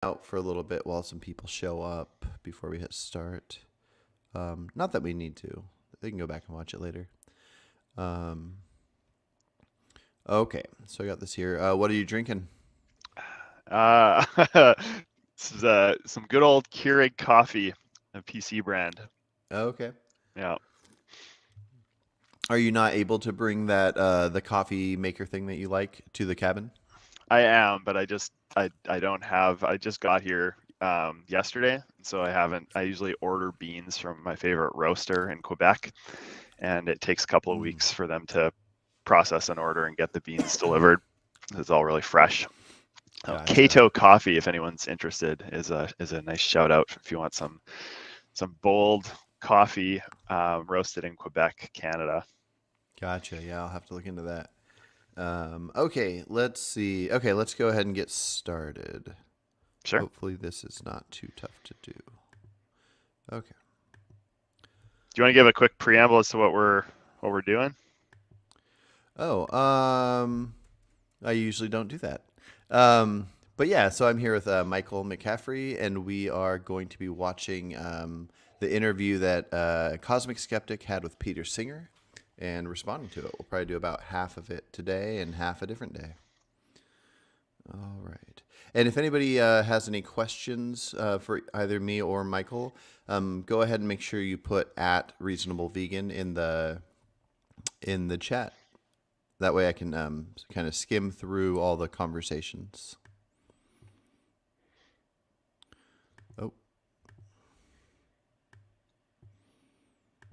out for a little bit while some people show up before we hit start. Not that we need to. They can go back and watch it later. Okay, so I got this here. What are you drinking? This is some good old Keurig coffee, a PC brand. Okay. Yeah. Are you not able to bring that the coffee maker thing that you like to the cabin? I am, but I don't have. I just got here yesterday, so I haven't. I usually order beans from my favorite roaster in Quebec, and it takes a couple of weeks for them to process an order and get the beans delivered. It's all really fresh. Gotcha. Cato Coffee, if anyone's interested, is a nice shout out if you want some bold coffee roasted in Quebec, Canada. Gotcha. Yeah, I'll have to look into that. Okay, let's see. Okay, let's go ahead and get started. Sure. Hopefully this is not too tough to do. Okay. Do you want to give a quick preamble as to what we're doing? Oh, I usually don't do that. But yeah, so I'm here with Michael McCaffrey, and we are going to be watching the interview that CosmicSkeptic had with Peter Singer and responding to it. We'll probably do about half of it today and half a different day. All right. And if anybody has any questions for either me or Michael, go ahead and make sure you put @reasonablevegan in the chat. That way I can kind of skim through all the conversations. Oh.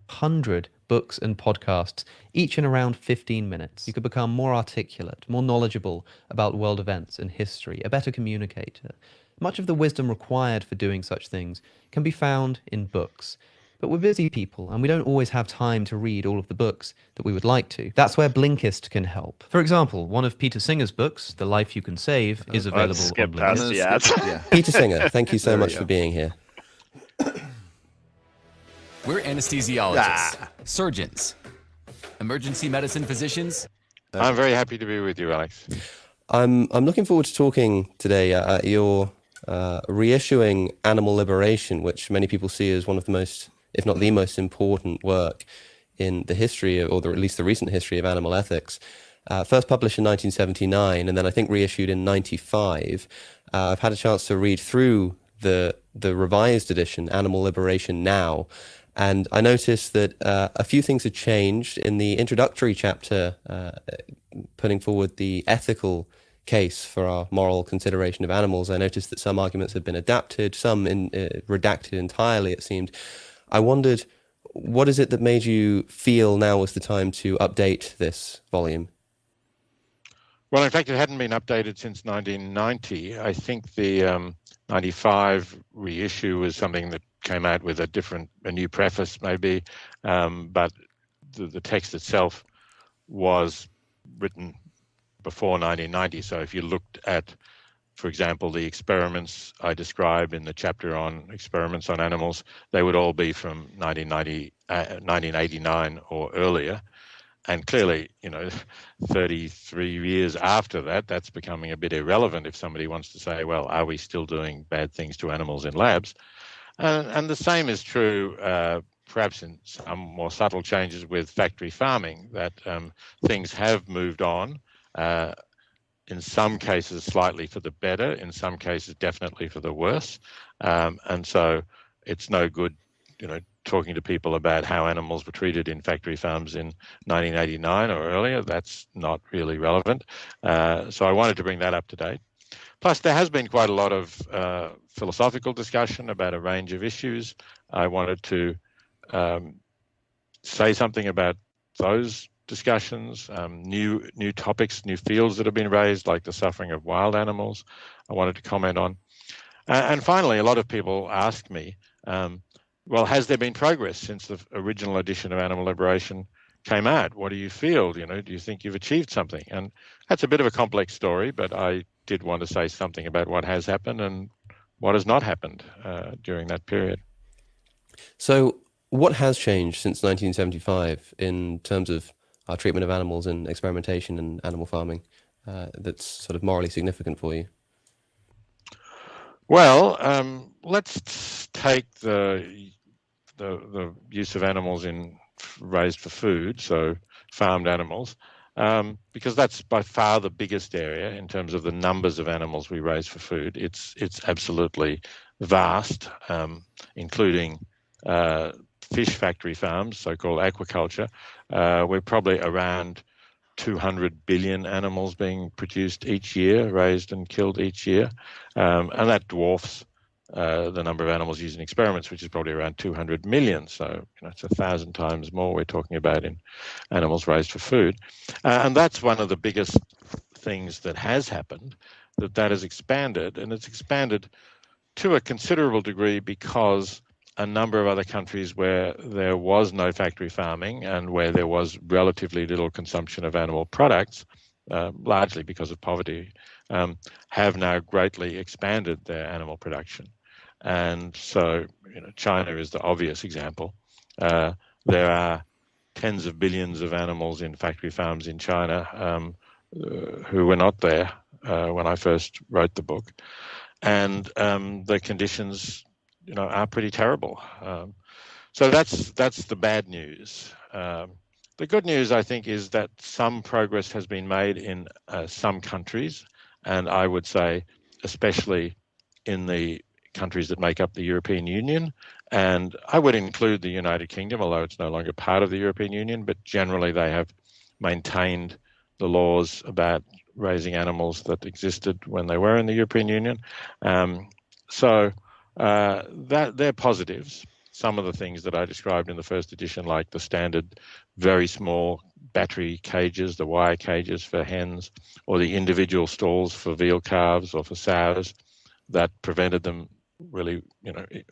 100 books and podcasts, each in around 15 minutes. You could become more articulate, more knowledgeable about world events and history, a better communicator. Much of the wisdom required for doing such things can be found in books. But we're busy people, and we don't always have time to read all of the books that we would like to. That's where Blinkist can help. For example, one of Peter Singer's books, The Life You Can Save, is available on Skip past Blinkist. the ads. Yeah. Peter Singer, thank you so There we much go. for being here. We're anesthesiologists, surgeons, emergency medicine physicians. I'm very happy to be with you, Alex. I'm looking forward to talking today. You're reissuing Animal Liberation, which many people see as one of the most, if not the most important work in the history, or at least the recent history of animal ethics. First published in 1979, and then I think reissued in 95. I've had a chance to read through the revised edition, Animal Liberation Now, and I noticed that a few things had changed in the introductory chapter, putting forward the ethical case for our moral consideration of animals. I noticed that some arguments had been adapted, some redacted entirely, it seemed. I wondered, what is it that made you feel now was the time to update this volume? Well, in fact, it hadn't been updated since 1990. I think the 95 reissue was something that came out with a new preface, maybe, but the text itself was written before 1990. So if you looked at, for example, the experiments I describe in the chapter on experiments on animals, they would all be from 1989 or earlier. And clearly, 33 years after that, that's becoming a bit irrelevant if somebody wants to say, well, are we still doing bad things to animals in labs? And the same is true, perhaps in some more subtle changes with factory farming, that things have moved on, in some cases slightly for the better, in some cases definitely for the worse. And so it's no good, talking to people about how animals were treated in factory farms in 1989 or earlier. That's not really relevant. So I wanted to bring that up to date. Plus, there has been quite a lot of philosophical discussion about a range of issues. I wanted to say something about those discussions, new topics, new fields that have been raised, like the suffering of wild animals, I wanted to comment on. And finally, a lot of people ask me, well, has there been progress since the original edition of Animal Liberation came out? What do you feel? Do you think you've achieved something? And that's a bit of a complex story, but I did want to say something about what has happened and what has not happened during that period. So what has changed since 1975 in terms of our treatment of animals and experimentation and animal farming that's sort of morally significant for you? Well, let's take the use of animals raised for food, so farmed animals, because that's by far the biggest area in terms of the numbers of animals we raise for food. It's absolutely vast, including fish factory farms, so-called aquaculture. We're probably around 200 billion animals being produced each year, raised and killed each year, and that dwarfs the number of animals used in experiments, which is probably around 200 million. So it's 1,000 times more we're talking about in animals raised for food. And that's one of the biggest things that has happened, that has expanded, and it's expanded to a considerable degree because a number of other countries where there was no factory farming and where there was relatively little consumption of animal products, largely because of poverty, have now greatly expanded their animal production. And so, China is the obvious example. There are tens of billions of animals in factory farms in China who were not there when I first wrote the book. And the conditions, are pretty terrible. So that's the bad news. The good news, I think, is that some progress has been made in some countries, and I would say especially in the countries that make up the European Union. And I would include the United Kingdom, although it's no longer part of the European Union, but generally they have maintained the laws about raising animals that existed when they were in the European Union. So that they're positives. Some of the things that I described in the first edition, like the standard very small battery cages, the wire cages for hens, or the individual stalls for veal calves or for sows that prevented them really,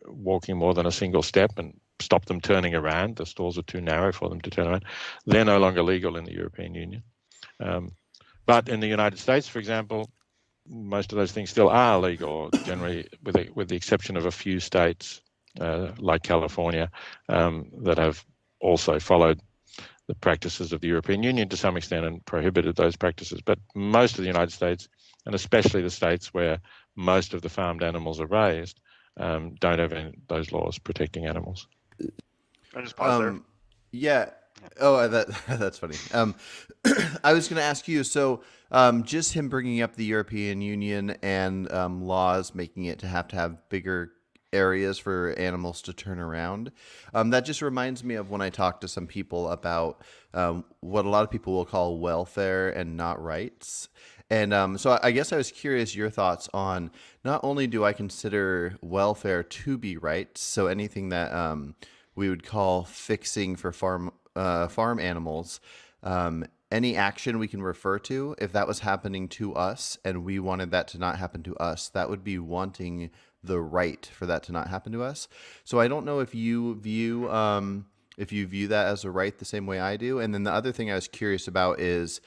walking more than a single step and stopped them turning around. The stalls were too narrow for them to turn around. They're no longer legal in the European Union. But in the United States, for example, most of those things still are legal, generally, with the exception of a few states like California that have also followed the practices of the European Union to some extent and prohibited those practices. But most of the United States, and especially the states where most of the farmed animals are raised, don't have those laws protecting animals. Can I just pause there? Yeah. Oh, that's funny. I was going to ask you. So, just him bringing up the European Union and laws making it to have bigger areas for animals to turn around. That just reminds me of when I talk to some people about what a lot of people will call welfare and not rights. And so I guess I was curious your thoughts on, not only do I consider welfare to be rights, so anything that we would call fixing for farm animals, any action we can refer to, if that was happening to us and we wanted that to not happen to us, that would be wanting the right for that to not happen to us. So I don't know if you view that as a right the same way I do. And then the other thing I was curious about is,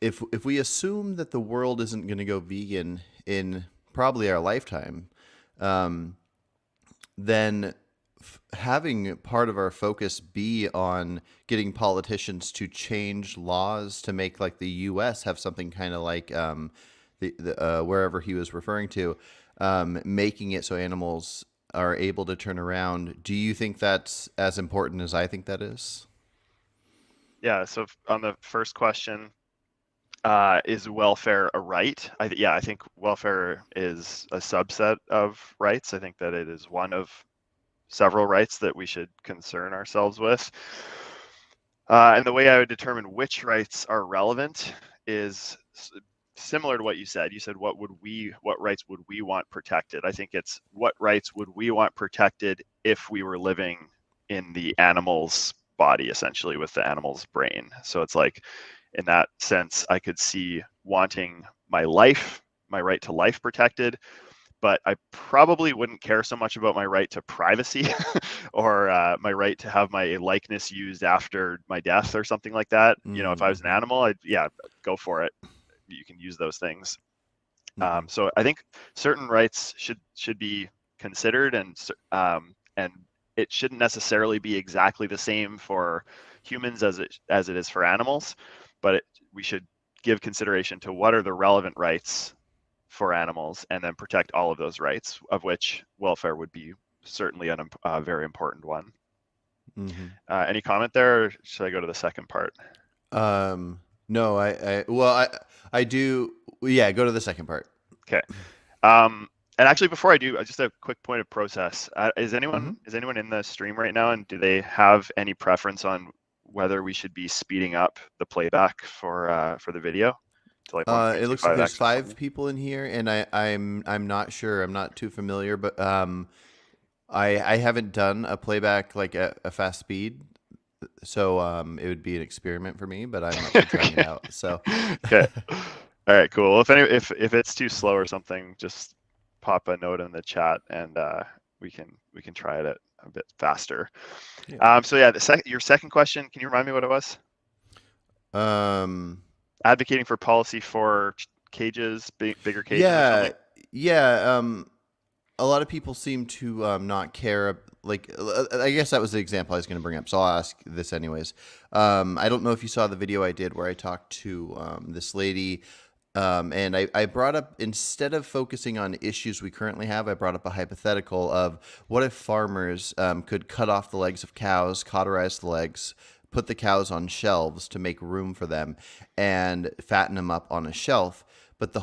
if we assume that the world isn't going to go vegan in probably our lifetime, then having part of our focus be on getting politicians to change laws to make, like, the U.S. have something kind of like wherever he was referring to, making it so animals are able to turn around. Do you think that's as important as I think that is? Yeah. So on the first question, is welfare a right? I think welfare is a subset of rights. I think that it is one of several rights that we should concern ourselves with. And the way I would determine which rights are relevant is similar to what you said. You said, what rights would we want protected? I think it's, what rights would we want protected if we were living in the animal's body, essentially, with the animal's brain. So it's like, in that sense, I could see wanting my right to life protected, but I probably wouldn't care so much about my right to privacy or my right to have my likeness used after my death or something like that. Mm-hmm. If I was an animal, go for it. You can use those things. Mm-hmm. So I think certain rights should be considered, and it shouldn't necessarily be exactly the same for humans as it is for animals, but we should give consideration to what are the relevant rights for animals, and then protect all of those rights, of which welfare would be certainly a very important one. Mm-hmm. Any comment there, or should I go to the second part? No, I do. Yeah, go to the second part. Okay. And actually, before I do, just a quick point of process. Is anyone in the stream right now, and do they have any preference on whether we should be speeding up the playback for the video to like It looks like 1.25x there's or 5 something? people in here, and I'm not sure. I'm not too familiar, but I haven't done a playback like a fast speed, so it would be an experiment for me. But I'm up for trying it out. So Okay. All right, cool. Well, if it's too slow or something, just pop a note in the chat, and we can try it a bit faster. Yeah. So yeah, your second question, can you remind me what it was? Advocating for policy for cages, bigger cages or something? Yeah. A lot of people seem to not care. Like, I guess that was the example I was going to bring up, so I'll ask this anyways. I don't know if you saw the video I did where I talked to this lady, and I brought up, instead of focusing on issues we currently have, I brought up a hypothetical of what if farmers could cut off the legs of cows, cauterize the legs, put the cows on shelves to make room for them, and fatten them up on a shelf. But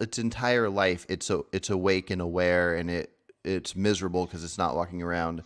its entire life, it's awake and aware, and it's miserable because it's not walking around.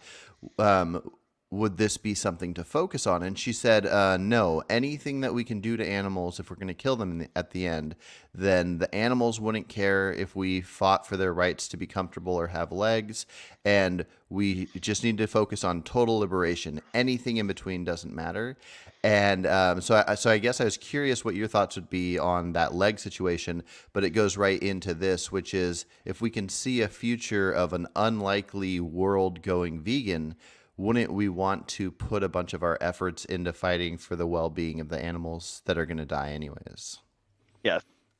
Would this be something to focus on? And she said, no. Anything that we can do to animals, if we're going to kill them at the end, then the animals wouldn't care if we fought for their rights to be comfortable or have legs. And we just need to focus on total liberation. Anything in between doesn't matter. And so I guess I was curious what your thoughts would be on that leg situation, but it goes right into this, which is, if we can see a future of an unlikely world going vegan, wouldn't we want to put a bunch of our efforts into fighting for the well-being of the animals that are going to die anyways? Yeah,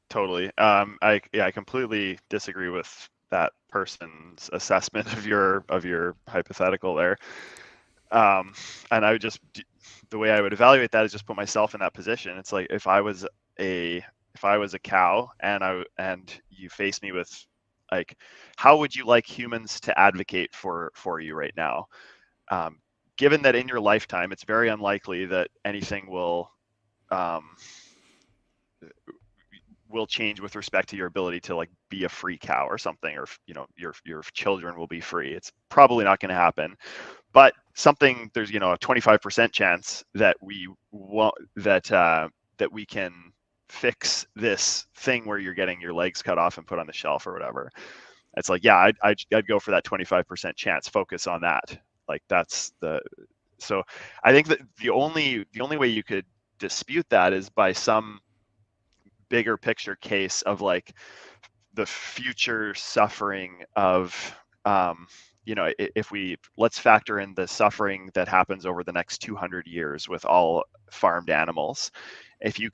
totally. I completely disagree with that person's assessment of your hypothetical there. And I would just, the way I would evaluate that is just put myself in that position. It's like, if I was a cow and you face me with, like, how would you like humans to advocate for you right now? Given that in your lifetime, it's very unlikely that anything will change with respect to your ability to like be a free cow or something, or your children will be free. It's probably not going to happen. But there's a 25% chance that we we can fix this thing where you're getting your legs cut off and put on the shelf or whatever. It's like, yeah, I'd go for that 25% chance. Focus on that. Like, so I think that the only way you could dispute that is by some bigger picture case of like the future suffering of if let's factor in the suffering that happens over the next 200 years with all farmed animals. If you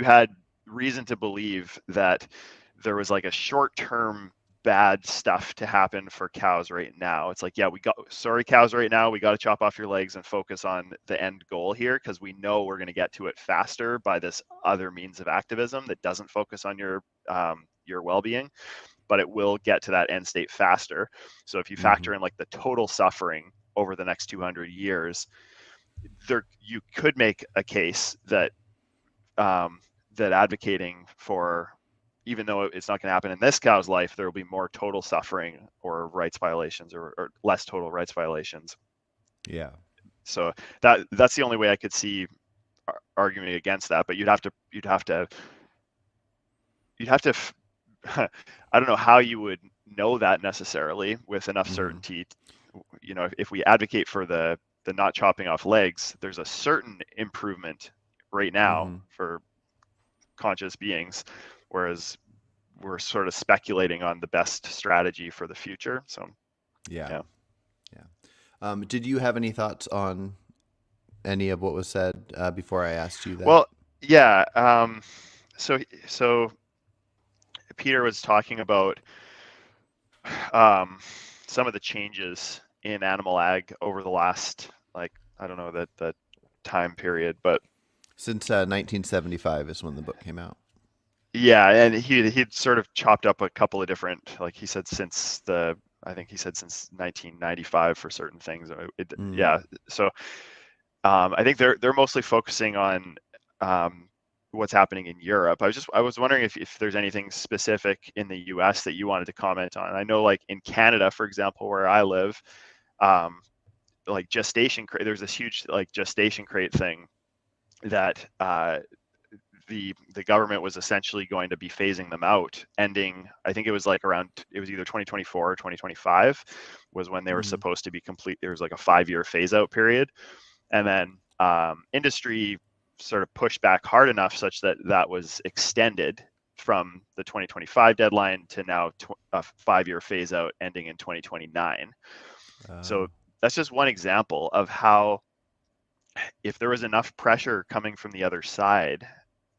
had reason to believe that there was like a short-term bad stuff to happen for cows right now, it's like, yeah, cows right now, we got to chop off your legs and focus on the end goal here, because we know we're going to get to it faster by this other means of activism that doesn't focus on your well-being, but it will get to that end state faster. So if you factor in like the total suffering over the next 200 years, you could make a case that that advocating for, even though it's not going to happen in this cow's life, there will be more total suffering or rights violations, or less total rights violations. Yeah. So that's the only way I could see arguing against that. But you'd have to I don't know how you would know that necessarily with enough certainty. If we advocate for the not chopping off legs, there's a certain improvement right now for conscious beings, whereas we're sort of speculating on the best strategy for the future. So yeah. Did you have any thoughts on any of what was said before I asked you that? Well, yeah. So Peter was talking about some of the changes in animal ag over the last, like, I don't know that time period, but since 1975 is when the book came out. Yeah, and he'd sort of chopped up a couple of different, like he said, I think he said since 1995 for certain things. Yeah, so I think they're mostly focusing on what's happening in Europe. I was wondering if there's anything specific in the U.S. that you wanted to comment on. I know, like in Canada, for example, where I live, like gestation crate. There's this huge like gestation crate thing that the government was essentially going to be phasing them out, ending. I think it was like it was either 2024 or 2025 was when they were supposed to be complete. There was like a 5-year phase out period, and then industry sort of pushed back hard enough such that that was extended from the 2025 deadline to now a 5-year phase out ending in 2029. So that's just one example of how, if there was enough pressure coming from the other side,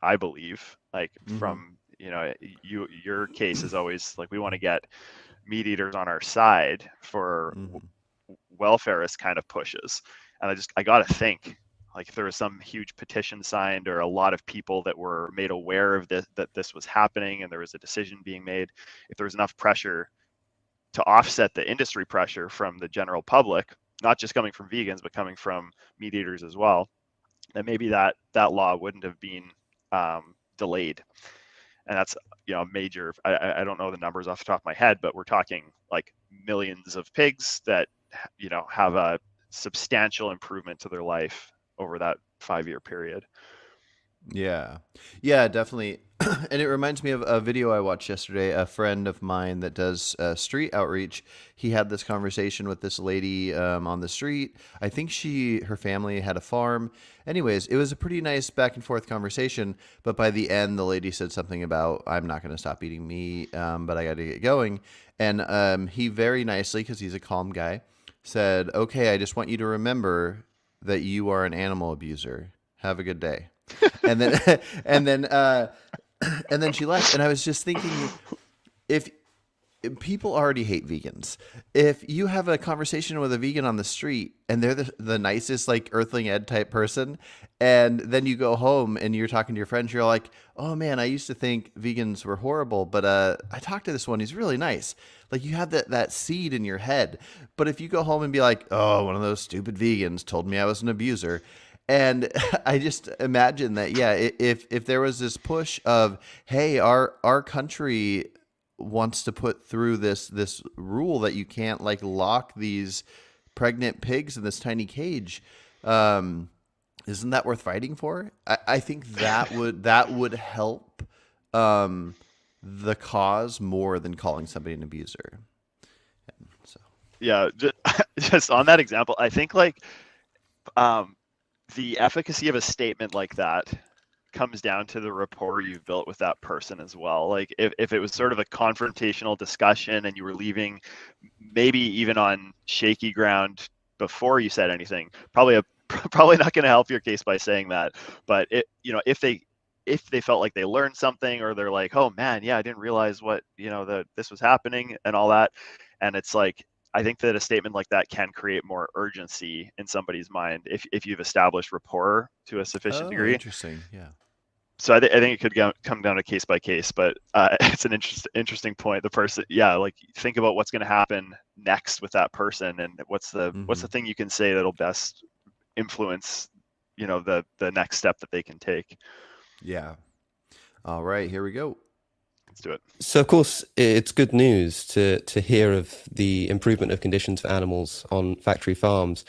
I believe, like from, your case is always like, we want to get meat eaters on our side for welfarist kind of pushes. And I got to think, like, if there was some huge petition signed or a lot of people that were made aware of this, that this was happening and there was a decision being made, if there was enough pressure to offset the industry pressure from the general public, not just coming from vegans, but coming from meat eaters as well, then maybe that law wouldn't have been delayed. And that's, major. I don't know the numbers off the top of my head, but we're talking like millions of pigs that, have a substantial improvement to their life over that 5-year period. Yeah, definitely. And it reminds me of a video I watched yesterday. A friend of mine that does street outreach, he had this conversation with this lady on the street. I think her family had a farm. Anyways, it was a pretty nice back and forth conversation. But by the end, the lady said something about, I'm not going to stop eating meat, but I got to get going. And he very nicely, because he's a calm guy, said, okay, I just want you to remember that you are an animal abuser. Have a good day. And then and then she left, and I was just thinking, if people already hate vegans, if you have a conversation with a vegan on the street and they're the nicest, like, Earthling Ed type person, and then you go home and you're talking to your friends, you're like, oh man, I used to think vegans were horrible, but I talked to this one, he's really nice. Like, you have that seed in your head. But if you go home and be like, oh, one of those stupid vegans told me I was an abuser. And I just imagine that, yeah, if there was this push of, hey, our country wants to put through this rule that you can't, like, lock these pregnant pigs in this tiny cage, isn't that worth fighting for? I think that would help the cause more than calling somebody an abuser. And so, yeah, just on that example, I think, like, the efficacy of a statement like that comes down to the rapport you've built with that person as well. Like, if it was sort of a confrontational discussion and you were leaving maybe even on shaky ground before you said anything, probably not going to help your case by saying that. But if they felt like they learned something, or they're like, oh man, yeah, I didn't realize what, that this was happening and all that. And it's like, I think that a statement like that can create more urgency in somebody's mind if you've established rapport to a sufficient degree. Interesting, yeah. So I think it could come down to case by case, but it's an interesting point. The person, yeah, like, think about what's going to happen next with that person, and what's the thing you can say that'll best influence, the next step that they can take. Yeah. All right, here we go. Let's do it. So, of course, it's good news to hear of the improvement of conditions for animals on factory farms.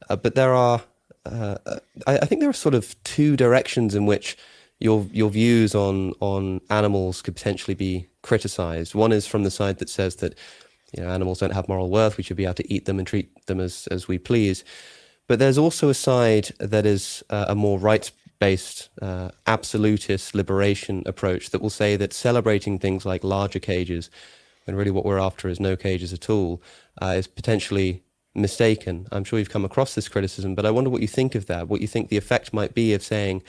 But there are, I think there are sort of two directions in which your views on animals could potentially be criticized. One is from the side that says that, animals don't have moral worth. We should be able to eat them and treat them as we please. But there's also a side that is a more rights-based, absolutist liberation approach that will say that celebrating things like larger cages, when really what we're after is no cages at all, is potentially mistaken. I'm sure you've come across this criticism, but I wonder what you think of that, what you think the effect might be of saying,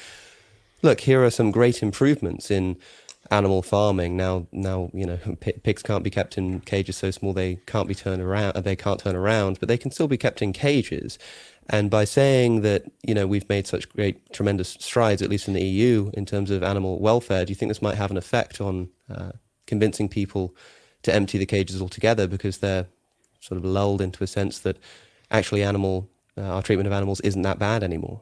look, here are some great improvements in animal farming. Now, pigs can't be kept in cages so small they can't be turned around. They can't turn around, but they can still be kept in cages. And by saying that, we've made such tremendous strides, at least in the EU, in terms of animal welfare, do you think this might have an effect on convincing people to empty the cages altogether, because they're sort of lulled into a sense that actually our treatment of animals isn't that bad anymore?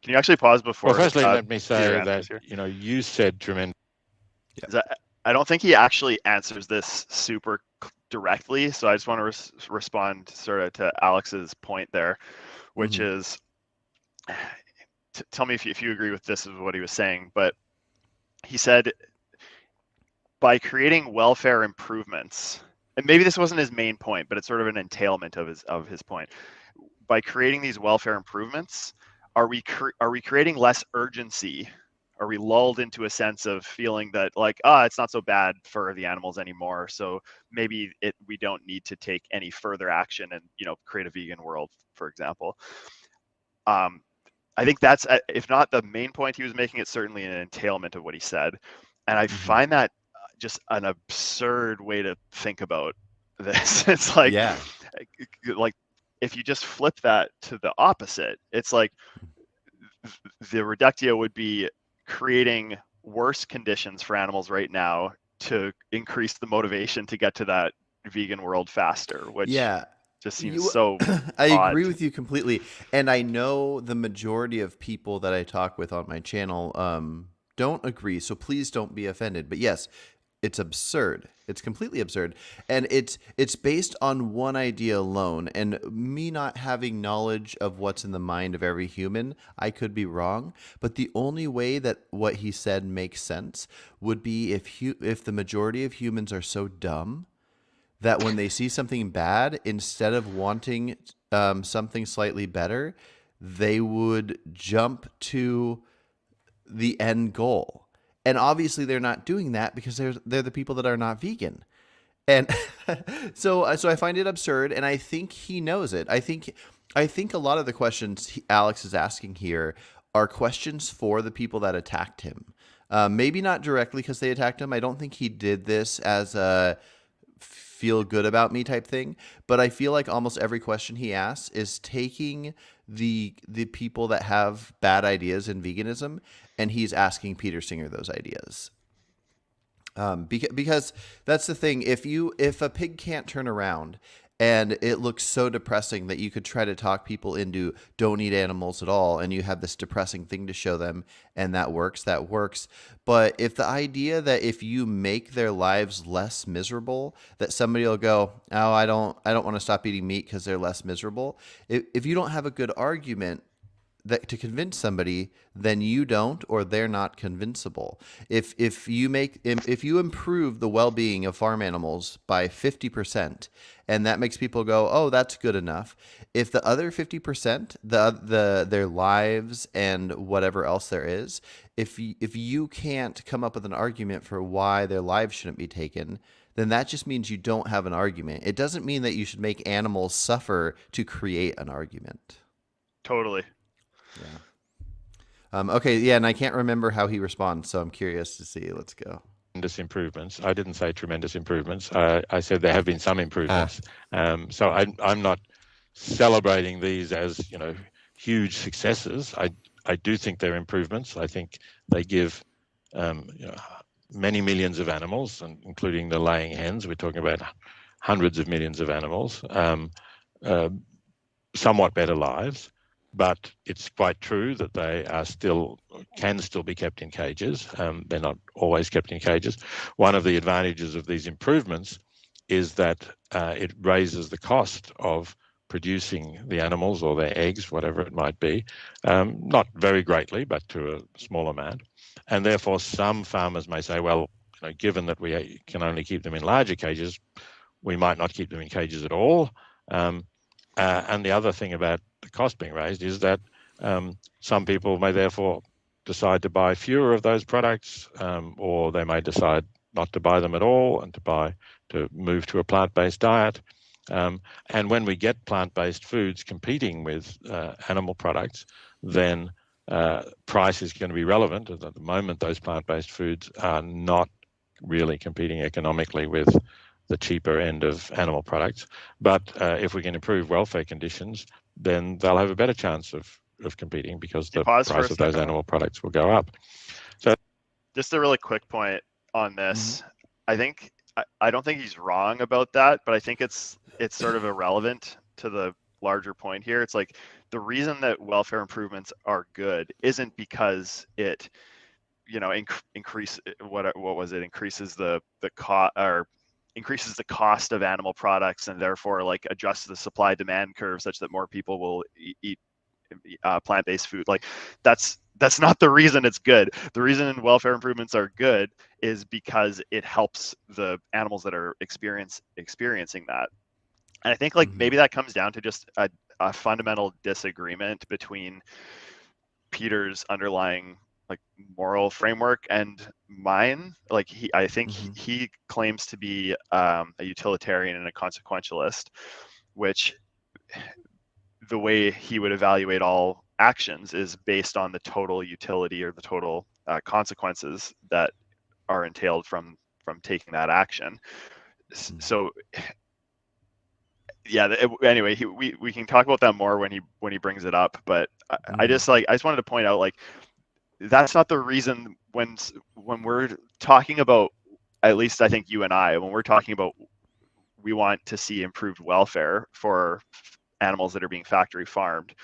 Can you actually pause before? Well, firstly, let me Peter say answers that, here? you said tremendous. I don't think he actually answers this super directly, so I just want to respond sort of to Alex's point there, which is, tell me if you agree with this is what he was saying, but he said by creating welfare improvements, and maybe this wasn't his main point, but it's sort of an entailment of his point. By creating these welfare improvements, are we creating less urgency? Are we lulled into a sense of feeling that like, it's not so bad for the animals anymore, so maybe we don't need to take any further action and create a vegan world, for example? I think that's, if not the main point he was making, it's certainly an entailment of what he said, and I find that just an absurd way to think about this. It's like, like if you just flip that to the opposite, it's like the reductio would be creating worse conditions for animals right now to increase the motivation to get to that vegan world faster, which just seems so I agree odd. with you completely. And I know the majority of people that I talk with on my channel don't agree, so please don't be offended. But yes, it's absurd. It's completely absurd. And it's based on one idea alone. And me not having knowledge of what's in the mind of every human, I could be wrong. But the only way that what he said makes sense would be if the majority of humans are so dumb that when they see something bad, instead of wanting something slightly better, they would jump to the end goal. And obviously they're not doing that because they're the people that are not vegan. And so I find it absurd, and I think he knows it. I think a lot of the questions Alex is asking here are questions for the people that attacked him. Maybe not directly because they attacked him. I don't think he did this as a feel good about me type thing, but I feel like almost every question he asks is taking the people that have bad ideas in veganism, and he's asking Peter Singer those ideas. Because that's the thing. If a pig can't turn around and it looks so depressing that you could try to talk people into don't eat animals at all, and you have this depressing thing to show them, and that works. But if the idea that if you make their lives less miserable, that somebody will go, oh, I don't want to stop eating meat because they're less miserable. If you don't have a good argument that to convince somebody, then you don't, or they're not convincible. If you improve the well-being of farm animals by 50%, and that makes people go, oh, that's good enough. If the other 50%, their lives and whatever else there is, if you can't come up with an argument for why their lives shouldn't be taken, then that just means you don't have an argument. It doesn't mean that you should make animals suffer to create an argument. Totally. Yeah. Okay. Yeah. And I can't remember how he responds, so I'm curious to see. Let's go. Tremendous improvements. I didn't say tremendous improvements. I said there have been some improvements. So I'm not celebrating these as huge successes. I do think they're improvements. I think they give many millions of animals, and including the laying hens. We're talking about hundreds of millions of animals, somewhat better lives. But it's quite true that they can still be kept in cages. They're not always kept in cages. One of the advantages of these improvements is that it raises the cost of producing the animals or their eggs, whatever it might be, not very greatly, but to a small amount. And therefore, some farmers may say, well, given that we can only keep them in larger cages, we might not keep them in cages at all. And the other thing about the cost being raised is that some people may therefore decide to buy fewer of those products, or they may decide not to buy them at all and to move to a plant-based diet. And when we get plant-based foods competing with animal products, then price is going to be relevant. At the moment, those plant-based foods are not really competing economically with the cheaper end of animal products. But if we can improve welfare conditions, then they'll have a better chance of competing, because the Pause for a price of those second. animal products will go up. So Just a really quick point on Mm-hmm. this. I don't think he's wrong about that, but I think it's sort of irrelevant to the larger point here. It's like the reason that welfare improvements are good isn't because it, increases the cost, or increases the cost of animal products, and therefore like adjusts the supply demand curve such that more people will eat plant-based food. Like that's not the reason it's good. The reason welfare improvements are good is because it helps the animals that are experiencing that. And I think like maybe that comes down to just a fundamental disagreement between Peter's underlying like moral framework and mine. Like I think he claims to be a utilitarian and a consequentialist, which the way he would evaluate all actions is based on the total utility or the total consequences that are entailed from taking that action. So yeah, anyway, we can talk about that more when he brings it up, but I just wanted to point out, like, that's not the reason when we're talking about, at least I think you and I, when we're talking about we want to see improved welfare for animals that are being factory farmed,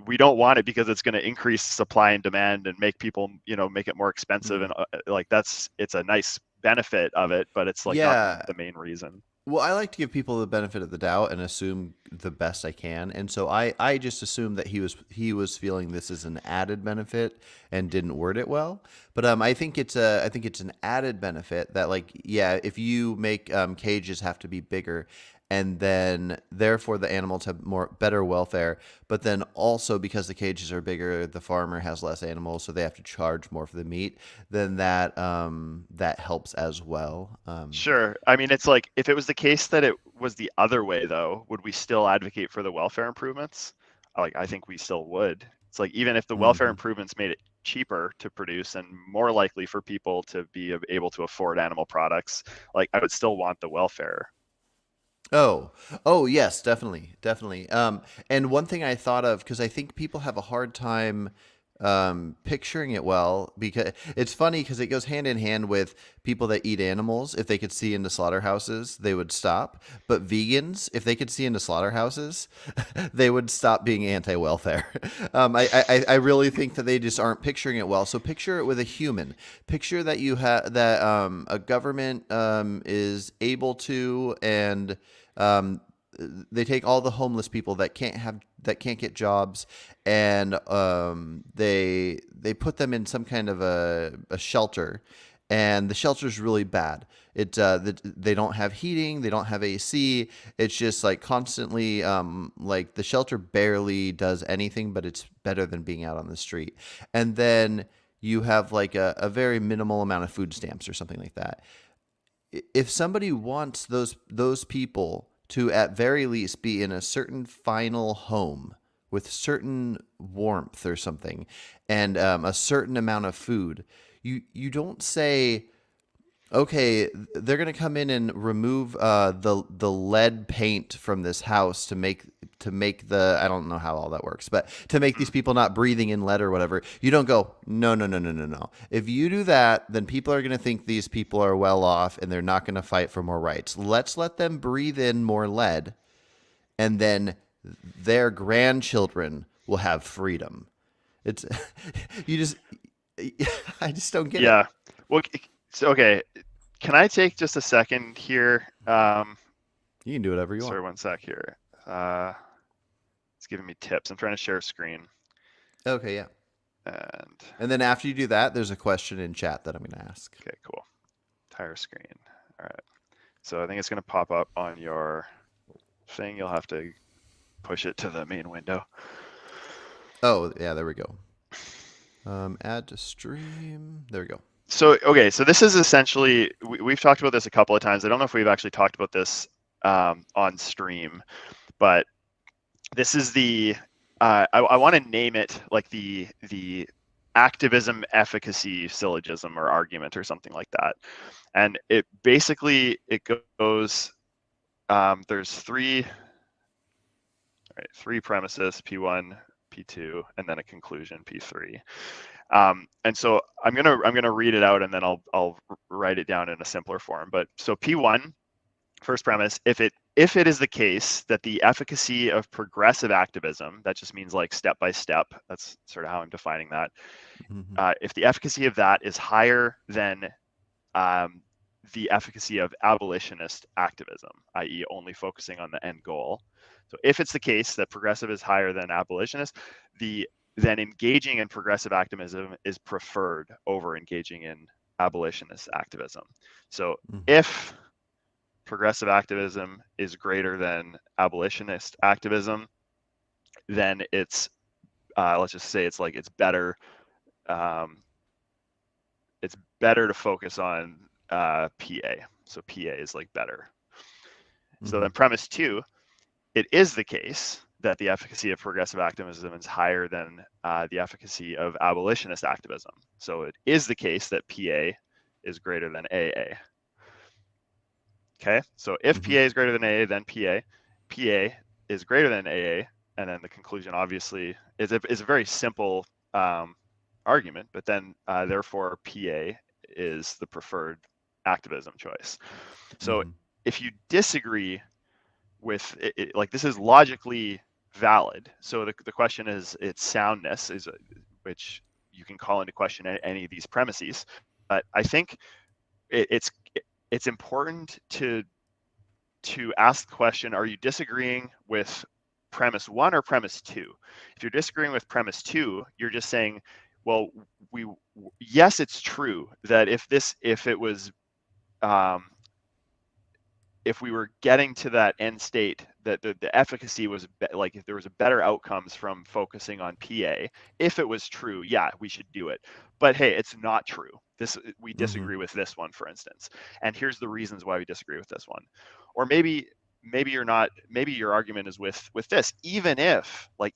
we don't want it because it's going to increase supply and demand and make people, make it more expensive. And like it's a nice benefit of it, but it's like not the main reason. Well, I like to give people the benefit of the doubt and assume the best I can. And so I just assumed that he was feeling this is an added benefit and didn't word it well. But I think it's an added benefit that, like, yeah, if you make cages have to be bigger, and then therefore the animals have better welfare, but then also because the cages are bigger, the farmer has less animals, so they have to charge more for the meat, then that helps as well. Sure. I mean, it's like, if it was the case that it was the other way, though, would we still advocate for the welfare improvements? Like, I think we still would. It's like, even if the welfare improvements made it cheaper to produce and more likely for people to be able to afford animal products, like, I would still want the welfare. Oh, yes, definitely. And one thing I thought of, because I think people have a hard time picturing it well, because it's funny because it goes hand in hand with people that eat animals. If they could see into slaughterhouses, they would stop. But vegans, if they could see into slaughterhouses, they would stop being anti-welfare. I really think that they just aren't picturing it well. So picture it with a human. Picture that you have that a government is able to, and they take all the homeless people that can't get jobs, and they put them in some kind of a shelter, and the shelter's really bad. They don't have heating, they don't have AC. It's just like constantly like the shelter barely does anything, but it's better than being out on the street. And then you have like a very minimal amount of food stamps or something like that. If somebody wants those people to at very least be in a certain final home with certain warmth or something, and a certain amount of food, you don't say, okay, they're going to come in and remove the lead paint from this house to make the, I don't know how all that works, but to make these people not breathing in lead or whatever. You don't go, no. If you do that, then people are going to think these people are well off and they're not going to fight for more rights. Let's let them breathe in more lead, and then their grandchildren will have freedom. It's I just don't get it. Yeah. Well, so, okay. Can I take just a second here? You can do whatever you want. Sorry, one sec here. It's giving me tips. I'm trying to share a screen. Okay, yeah. And then after you do that, there's a question in chat that I'm going to ask. Okay, cool. Entire screen. All right. So I think it's going to pop up on your thing. You'll have to push it to the main window. Oh, yeah, there we go. Add to stream. There we go. So, okay, so this is essentially, we've talked about this a couple of times. I don't know if we've actually talked about this on stream, but this is the I want to name it like the activism efficacy syllogism or argument or something like that. And it basically, it goes, there's three premises, P1, P2, and then a conclusion, P3. And so I'm gonna read it out, and then I'll write it down in a simpler form. But so P1, first premise, if it is the case that the efficacy of progressive activism, that just means like step by step, that's sort of how I'm defining that. If the efficacy of that is higher than the efficacy of abolitionist activism, i.e. only focusing on the end goal. So if it's the case that progressive is higher than abolitionist, then engaging in progressive activism is preferred over engaging in abolitionist activism. So if progressive activism is greater than abolitionist activism, then it's, let's just say it's better. It's better to focus on PA. So PA is like better. So then premise 2, it is the case that the efficacy of progressive activism is higher than the efficacy of abolitionist activism. So it is the case that PA is greater than AA. Okay, so if PA is greater than AA, then PA is greater than AA, and then the conclusion obviously is a very simple argument, but then therefore PA is the preferred activism choice. So if you disagree with it, like this is logically valid. So the question is its soundness, which you can call into question any of these premises. But I think it's important to ask the question: are you disagreeing with premise 1 or premise 2? If you're disagreeing with premise 2, you're just saying, well, yes, it's true that if we were getting to that end state, that the efficacy was like if there was a better outcomes from focusing on PA, if it was true, yeah, we should do it. But hey, it's not true. We disagree with this one, for instance, and here's the reasons why we disagree with this one. Or maybe you're not. Maybe your argument is with this. Even if PA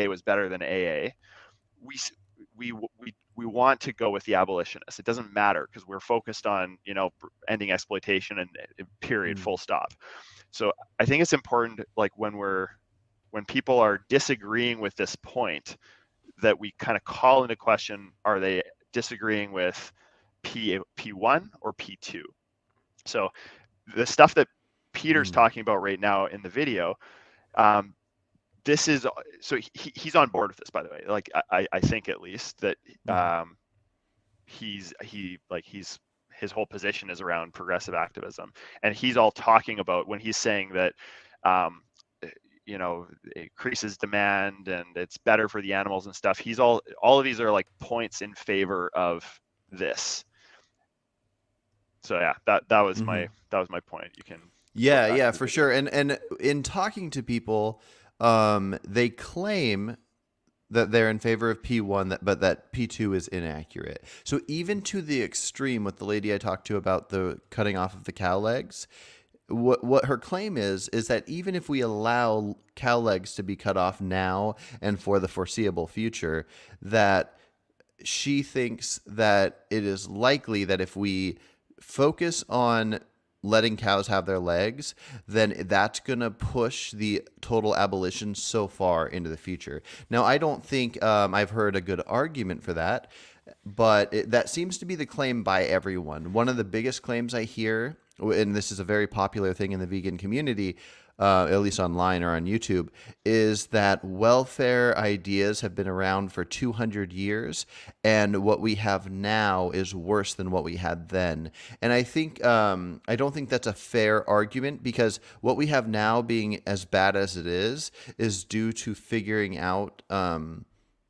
was better than AA, we want to go with the abolitionists. It doesn't matter because we're focused on ending exploitation and period, full stop. So I think it's important, like when people are disagreeing with this point, that we kind of call into question: are they disagreeing with P1 or P2? So the stuff that Peter's talking about right now in the video, this is, so he's on board with this, by the way. Like I think at least that his whole position is around progressive activism, and he's all talking about when he's saying that it increases demand and it's better for the animals and stuff. All of these are like points in favor of this. So yeah, that was my point. You can for sure. And in talking to people, they claim that they're in favor of P1, but that P2 is inaccurate. So even to the extreme with the lady I talked to about the cutting off of the cow legs, what her claim is that even if we allow cow legs to be cut off now and for the foreseeable future, that she thinks that it is likely that if we focus on letting cows have their legs, then that's going to push the total abolition so far into the future. Now, I don't think I've heard a good argument for that, but that seems to be the claim by everyone. One of the biggest claims I hear, and this is a very popular thing in the vegan community, at least online or on YouTube, is that welfare ideas have been around for 200 years, and what we have now is worse than what we had then. And I think I don't think that's a fair argument, because what we have now being as bad as it is due to figuring out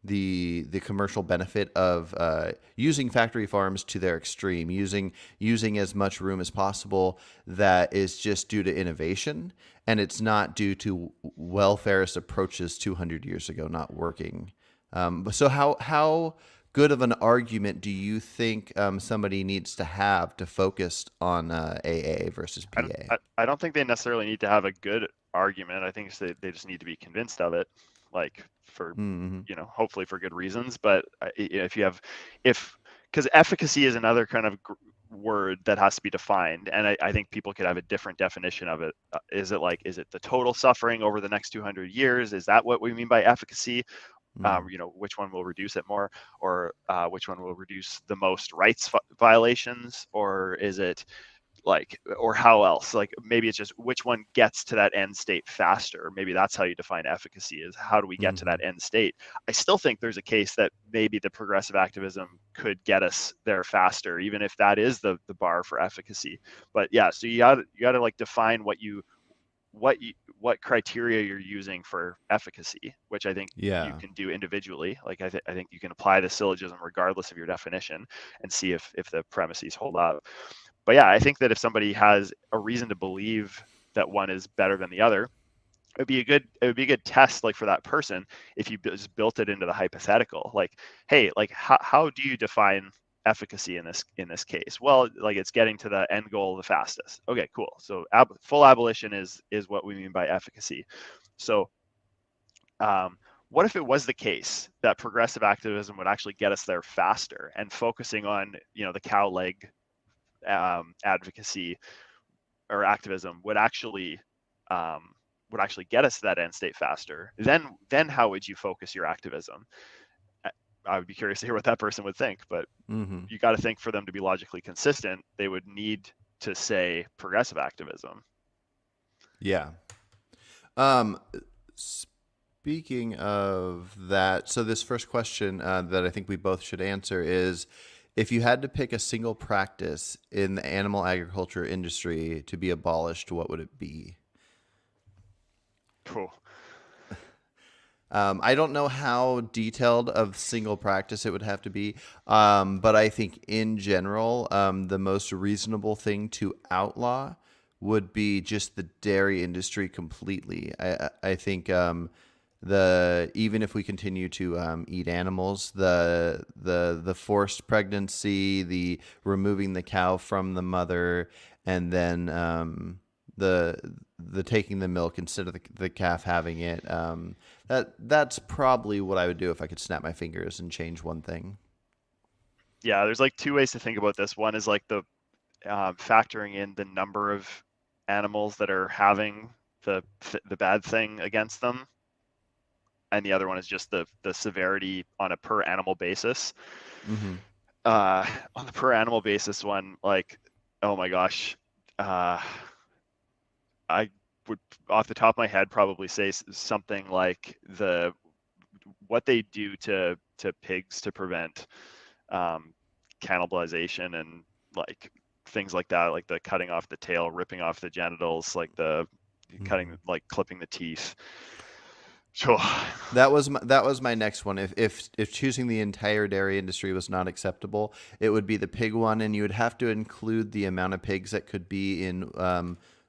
the commercial benefit of using factory farms to their extreme, using as much room as possible. That is just due to innovation, and it's not due to welfarist approaches 200 years ago not working. So how good of an argument do you think somebody needs to have to focus on AA versus PA? I don't think they necessarily need to have a good argument. I think they just need to be convinced of it. like for Mhm. hopefully for good reasons. But because efficacy is another kind of word that has to be defined, and I think people could have a different definition of it. Is it the total suffering over the next 200 years? Is that what we mean by efficacy? Which one will reduce it more, or which one will reduce the most rights violations, or is it or how else? Like maybe it's just which one gets to that end state faster. Maybe that's how you define efficacy, is how do we get to that end state? I still think there's a case that maybe the progressive activism could get us there faster, even if that is the bar for efficacy. But yeah, so you gotta like define what criteria you're using for efficacy, which I think you can do individually. Like I think you can apply the syllogism regardless of your definition and see if the premises hold up. But yeah, I think that if somebody has a reason to believe that one is better than the other, it would be a good test, like for that person, if you just built it into the hypothetical. Like, hey, like how do you define efficacy in this case? Well, like it's getting to the end goal the fastest. Okay, cool. So full abolition is what we mean by efficacy. So what if it was the case that progressive activism would actually get us there faster, and focusing on the cow leg advocacy or activism would actually get us to that end state faster? Then how would you focus your activism? I would be curious to hear what that person would think, but you got to think, for them to be logically consistent, they would need to say progressive activism. Yeah. Speaking of that, so this first question that I think we both should answer is, if you had to pick a single practice in the animal agriculture industry to be abolished, what would it be? Cool. I don't know how detailed of single practice it would have to be, but I think in general, the most reasonable thing to outlaw would be just the dairy industry completely. I think even if we continue to eat animals, the forced pregnancy, the removing the cow from the mother, and then the taking the milk instead of the calf having it. That's probably what I would do if I could snap my fingers and change one thing. Yeah, there's like two ways to think about this. One is like the factoring in the number of animals that are having the bad thing against them, and the other one is just the severity on a per animal basis. Mm-hmm. On the per animal basis one, like, oh my gosh, I would, off the top of my head, probably say something like what they do to pigs to prevent cannibalization, and like things like that, like the cutting off the tail, ripping off the genitals, like the cutting, like clipping the teeth. Sure. That was my next one. If choosing the entire dairy industry was not acceptable, it would be the pig one, and you would have to include the amount of pigs that could be in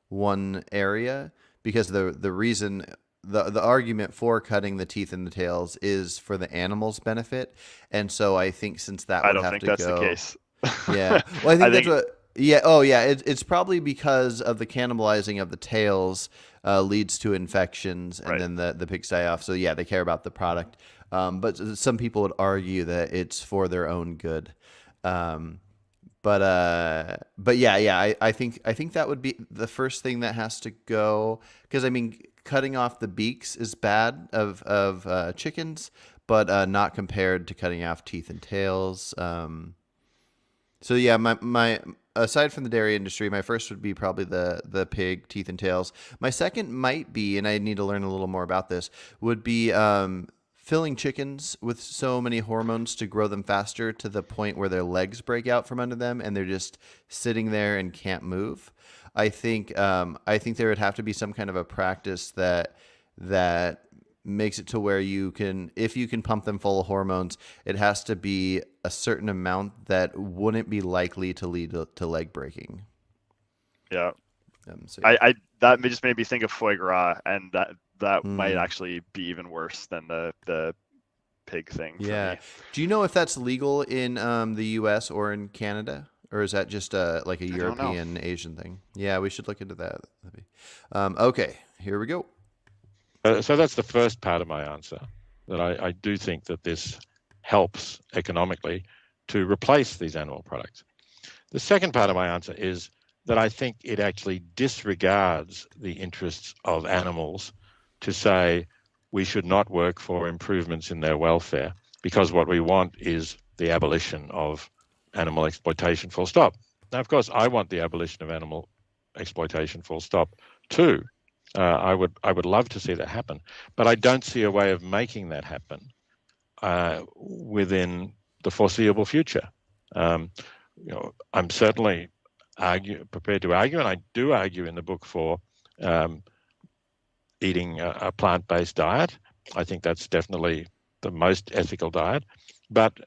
one area, because the reason, the argument for cutting the teeth and the tails is for the animal's benefit, and so I think since that would have to go. I don't think that's the case. Yeah, well, I think that's what. Yeah. Oh, yeah. It's probably because of the cannibalizing of the tails leads to infections, and then the pigs die off. So yeah, they care about the product. But some people would argue that it's for their own good. But yeah. I think that would be the first thing that has to go, because I mean, cutting off the beaks is bad of chickens, but not compared to cutting off teeth and tails. So yeah, my aside from the dairy industry, my first would be probably the pig teeth and tails. My second might be, and I need to learn a little more about this, would be filling chickens with so many hormones to grow them faster to the point where their legs break out from under them and they're just sitting there and can't move. I think there would have to be some kind of a practice that makes it to where if you can pump them full of hormones, it has to be a certain amount that wouldn't be likely to lead to leg breaking. Yeah. So I that just made me think of foie gras, and that might actually be even worse than the pig thing. Yeah. For me. Do you know if that's legal in the U.S. or in Canada? Or is that just like a European Asian thing? Yeah, we should look into that. Okay, here we go. So that's the first part of my answer, that I do think that this helps economically to replace these animal products. The second part of my answer is that I think it actually disregards the interests of animals to say we should not work for improvements in their welfare, because what we want is the abolition of animal exploitation, full stop. Now, of course, I want the abolition of animal exploitation, full stop, too. I would love to see that happen, but I don't see a way of making that happen within the foreseeable future. I'm certainly prepared to argue, and I do argue in the book for eating a plant-based diet. I think that's definitely the most ethical diet. But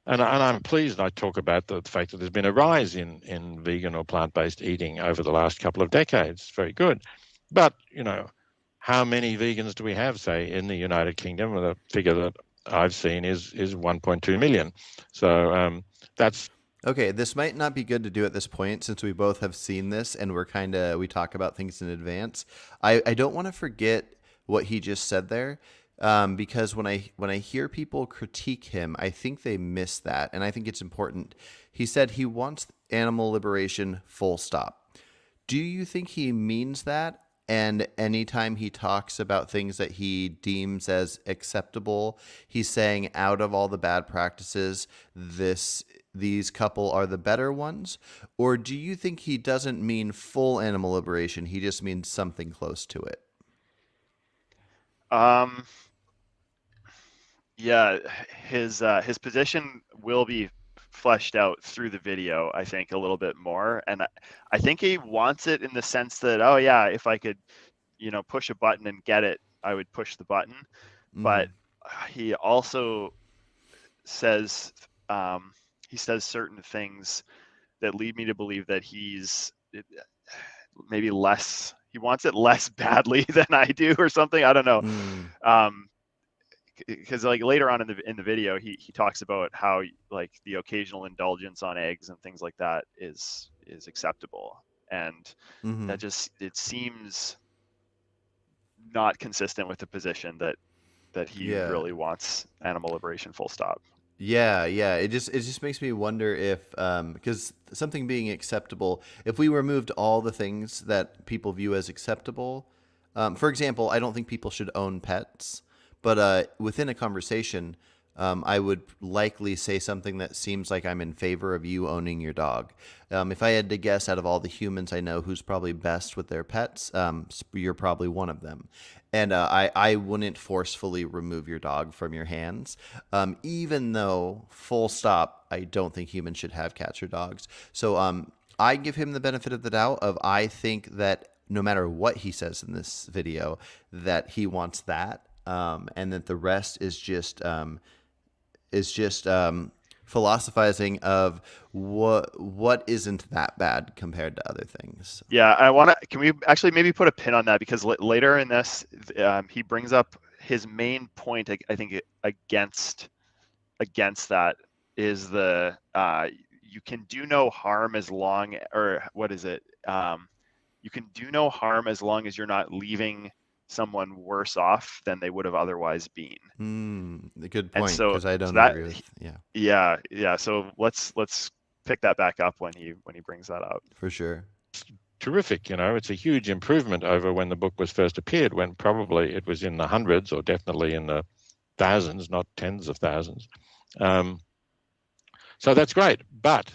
and I'm pleased, and I talk about the fact that there's been a rise in vegan or plant-based eating over the last couple of decades. It's very good. But, how many vegans do we have, say, in the United Kingdom? The figure that I've seen is 1.2 million. So that's... Okay, this might not be good to do at this point since we both have seen this and we talk about things in advance. I don't want to forget what he just said there, because when I hear people critique him, I think they miss that, and I think it's important. He said he wants animal liberation, full stop. Do you think he means that? And anytime he talks about things that he deems as acceptable, he's saying out of all the bad practices, these couple are the better ones? Or do you think he doesn't mean full animal liberation? He just means something close to it? Yeah, his position will be fleshed out through the video, I think, a little bit more. And I think he wants it in the sense that, oh yeah, if I could, push a button and get it, I would push the button. Mm-hmm. But he also says, certain things that lead me to believe that he's maybe he wants it less badly than I do or something. I don't know. Because like later on in the video, he talks about how like the occasional indulgence on eggs and things like that is acceptable, and that it seems not consistent with the position that he really wants animal liberation, full stop. Yeah. It just makes me wonder if because something being acceptable, if we removed all the things that people view as acceptable, for example, I don't think people should own pets. But within a conversation, I would likely say something that seems like I'm in favor of you owning your dog. If I had to guess out of all the humans I know who's probably best with their pets, you're probably one of them. And I wouldn't forcefully remove your dog from your hands, even though, full stop, I don't think humans should have cats or dogs. So I give him the benefit of the doubt of I think that no matter what he says in this video, that he wants that. And that the rest is just philosophizing of what isn't that bad compared to other things. Yeah, can we actually maybe put a pin on that, because later in this, he brings up his main point. I think against that is the you can do no harm as long, or what is it? You can do no harm as long as you're not leaving someone worse off than they would have otherwise been. A good point, because I don't agree with. Yeah. So let's pick that back up when he brings that up. For sure. Terrific. It's a huge improvement over when the book was first appeared, when probably it was in the hundreds or definitely in the thousands, not tens of thousands. So that's great, but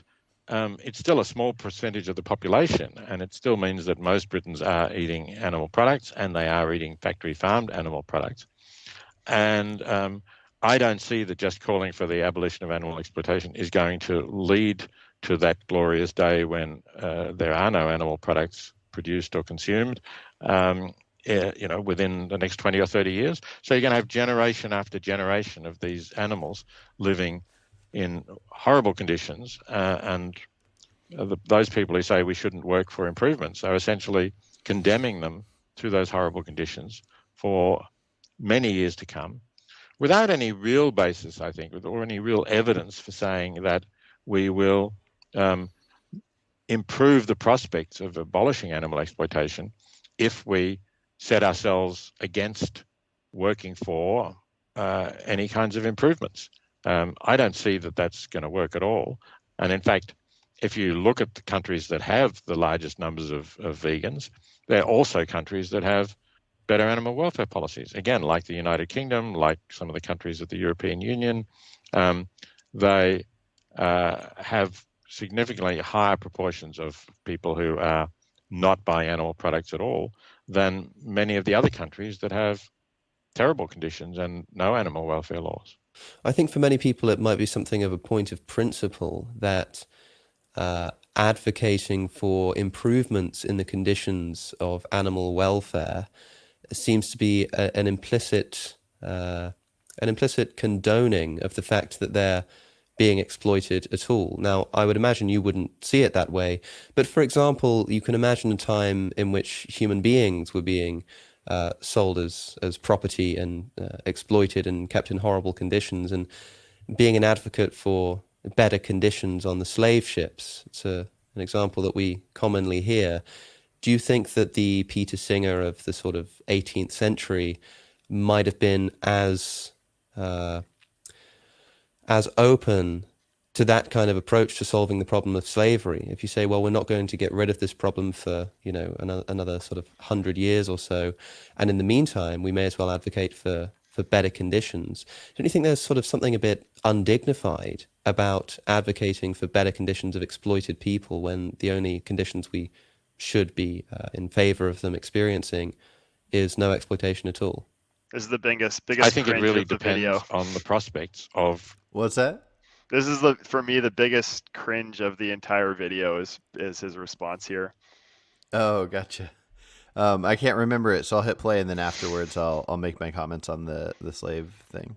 it's still a small percentage of the population, and it still means that most Britons are eating animal products, and they are eating factory farmed animal products. And I don't see that just calling for the abolition of animal exploitation is going to lead to that glorious day when there are no animal products produced or consumed, within the next 20 or 30 years. So you're going to have generation after generation of these animals living in horrible conditions, and those people who say we shouldn't work for improvements are essentially condemning them to those horrible conditions for many years to come, without any real basis, I think, or any real evidence for saying that we will improve the prospects of abolishing animal exploitation if we set ourselves against working for any kinds of improvements. I don't see that that's going to work at all. And in fact, if you look at the countries that have the largest numbers of vegans, they're also countries that have better animal welfare policies. Again, like the United Kingdom, like some of the countries of the European Union, they have significantly higher proportions of people who are not buying animal products at all than many of the other countries that have terrible conditions and no animal welfare laws. I think for many people it might be something of a point of principle that advocating for improvements in the conditions of animal welfare seems to be an implicit condoning of the fact that they're being exploited at all. Now, I would imagine you wouldn't see it that way, but for example, you can imagine a time in which human beings were being sold as property and exploited and kept in horrible conditions, and being an advocate for better conditions on the slave ships. It's an example that we commonly hear. Do you think that the Peter Singer of the sort of 18th century might have been as open to that kind of approach to solving the problem of slavery? If you say, well, we're not going to get rid of this problem for, another sort of 100 years or so, and in the meantime, we may as well advocate for better conditions. Don't you think there's sort of something a bit undignified about advocating for better conditions of exploited people when the only conditions we should be in favor of them experiencing is no exploitation at all? This is the biggest I think it cringe really of the depends video. on the prospects of. What's that? This is for me the biggest cringe of the entire video is his response here. Oh, gotcha. I can't remember it, so I'll hit play, and then afterwards I'll make my comments on the slave thing.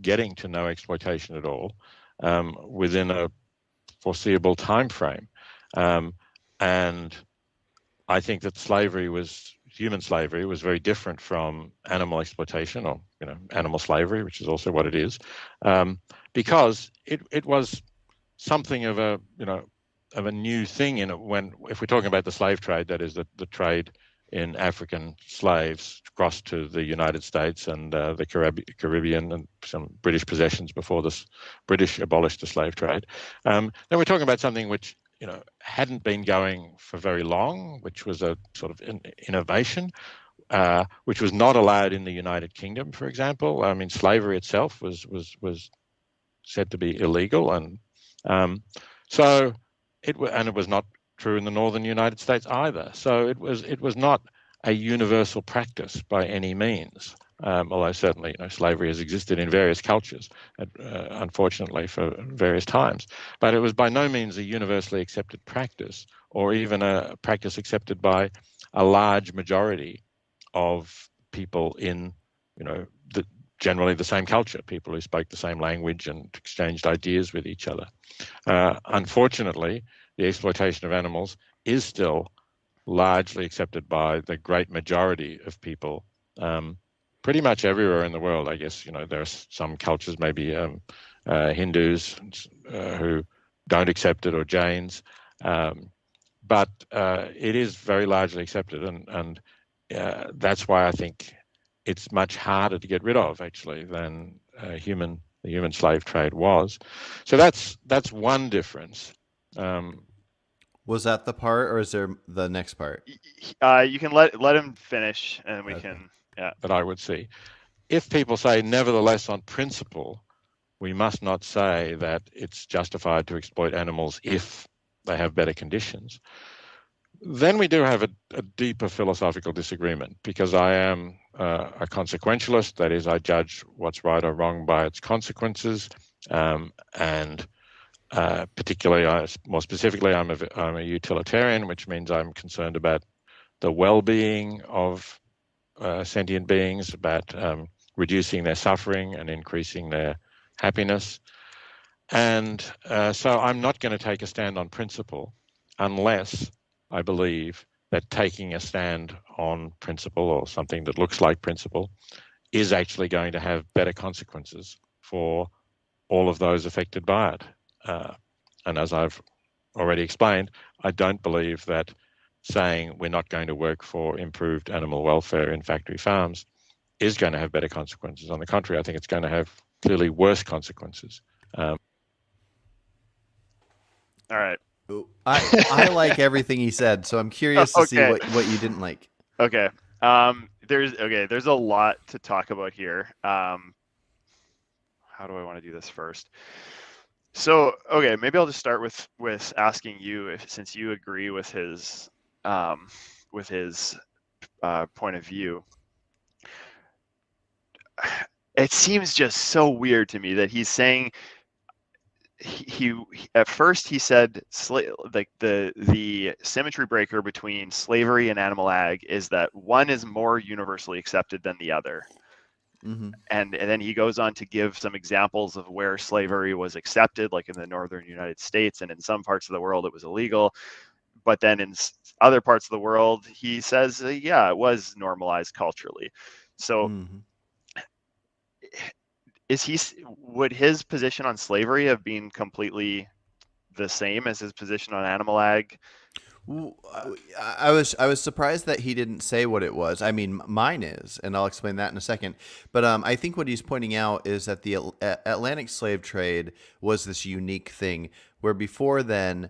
Getting to no exploitation at all within a foreseeable time frame, and I think that human slavery was very different from animal exploitation, or animal slavery, which is also what it is, because it was something of a new thing in it. If we're talking about the slave trade, that is the trade in African slaves crossed to the United States and the Caribbean and some British possessions before the British abolished the slave trade. Then we're talking about something which hadn't been going for very long, which was a sort of innovation, which was not allowed in the United Kingdom, for example. I mean, slavery itself was said to be illegal, and so it was not true in the northern United States either. So it was not a universal practice by any means. Although certainly slavery has existed in various cultures, unfortunately for various times. But it was by no means a universally accepted practice, or even a practice accepted by a large majority of people in generally the same culture, people who spoke the same language and exchanged ideas with each other. Unfortunately, the exploitation of animals is still largely accepted by the great majority of people pretty much everywhere in the world. I guess there are some cultures, maybe Hindus who don't accept it, or Jains, but it is very largely accepted, and that's why I think it's much harder to get rid of actually than the human slave trade was. So that's one difference. Was that the part, or is there the next part? You can let him finish, and we can. Yeah. That I would see. If people say, nevertheless, on principle, we must not say that it's justified to exploit animals if they have better conditions, then we do have a deeper philosophical disagreement, because I am a consequentialist. That is, I judge what's right or wrong by its consequences, and particularly, more specifically, I'm a utilitarian, which means I'm concerned about the well-being of sentient beings, about reducing their suffering and increasing their happiness. And so I'm not going to take a stand on principle unless I believe that taking a stand on principle, or something that looks like principle, is actually going to have better consequences for all of those affected by it. And as I've already explained, I don't believe that saying we're not going to work for improved animal welfare in factory farms is going to have better consequences. On the contrary, I think it's going to have clearly worse consequences. All right. I like everything he said, so I'm curious to see Okay. what you didn't like. Okay. There's a lot to talk about here. How do I want to do this first? So, okay, maybe I'll just start with asking you since you agree with his point of view. It seems just so weird to me that he's saying he at first he said like the symmetry breaker between slavery and animal ag is that one is more universally accepted than the other. Mm-hmm. And then he goes on to give some examples of where slavery was accepted, like in the northern United States, and in some parts of the world it was illegal. But then in other parts of the world, he says, yeah, it was normalized culturally. So Mm-hmm. would his position on slavery have been completely the same as his position on animal ag? I was surprised that he didn't say what it was. I mean, mine is, and I'll explain that in a second. But I think what he's pointing out is that the Atlantic slave trade was this unique thing where before then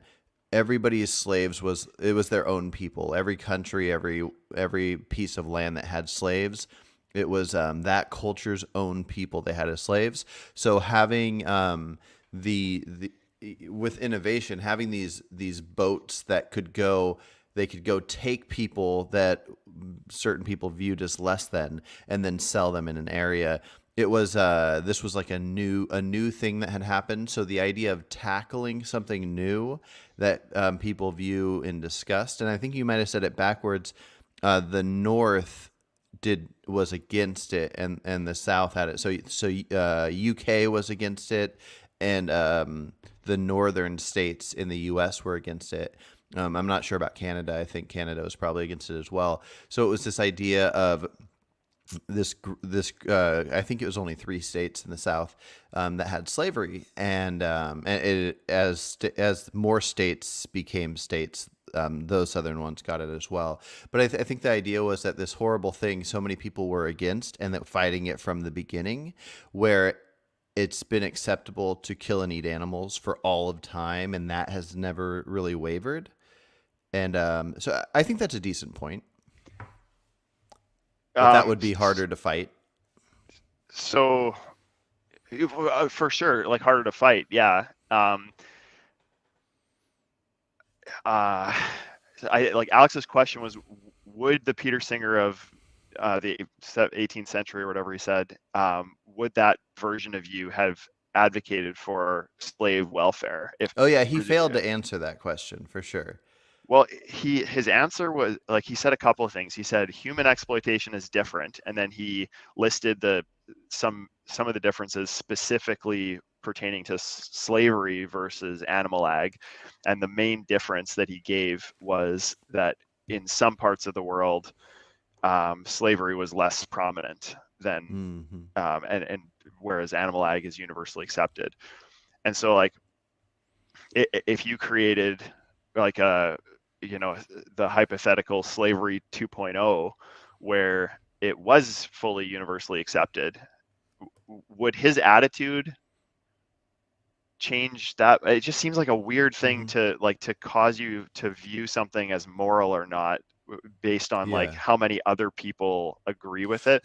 everybody's slaves was their own people. Every country, every piece of land that had slaves, it was that culture's own people they had as slaves. So having the with innovation, having these boats that could go take people that certain people viewed as less than, and then sell them in an area. It was this was like a new thing that had happened. So the idea of tackling something new that people view in disgust, and I think you might have said it backwards. The North was against it, and the South had it. So UK was against it, and the northern states in the U.S. were against it. I'm not sure about Canada. I think Canada was probably against it as well. So it was this idea of this. I think it was only 3 states in the South that had slavery, and as more states became states, those southern ones got it as well. But I think the idea was that this horrible thing so many people were against, and that fighting it from the beginning, where it's been acceptable to kill and eat animals for all of time, and that has never really wavered. And so I think that's a decent point. That would be harder to fight. So, for sure, like harder to fight, yeah. Like Alex's question was, would the Peter Singer of the 18th century or whatever he said, would that version of you have advocated for slave welfare? He failed to answer that question for sure. Well, his answer was, like, he said a couple of things. He said human exploitation is different, and then he listed some of the differences specifically pertaining to slavery versus animal ag. And the main difference that he gave was that in some parts of the world, slavery was less prominent than, and whereas animal ag is universally accepted. And so, like, if you created like the hypothetical slavery 2.0, where it was fully universally accepted, would his attitude change that? It just seems like a weird thing to cause you to view something as moral or not based on like how many other people agree with it.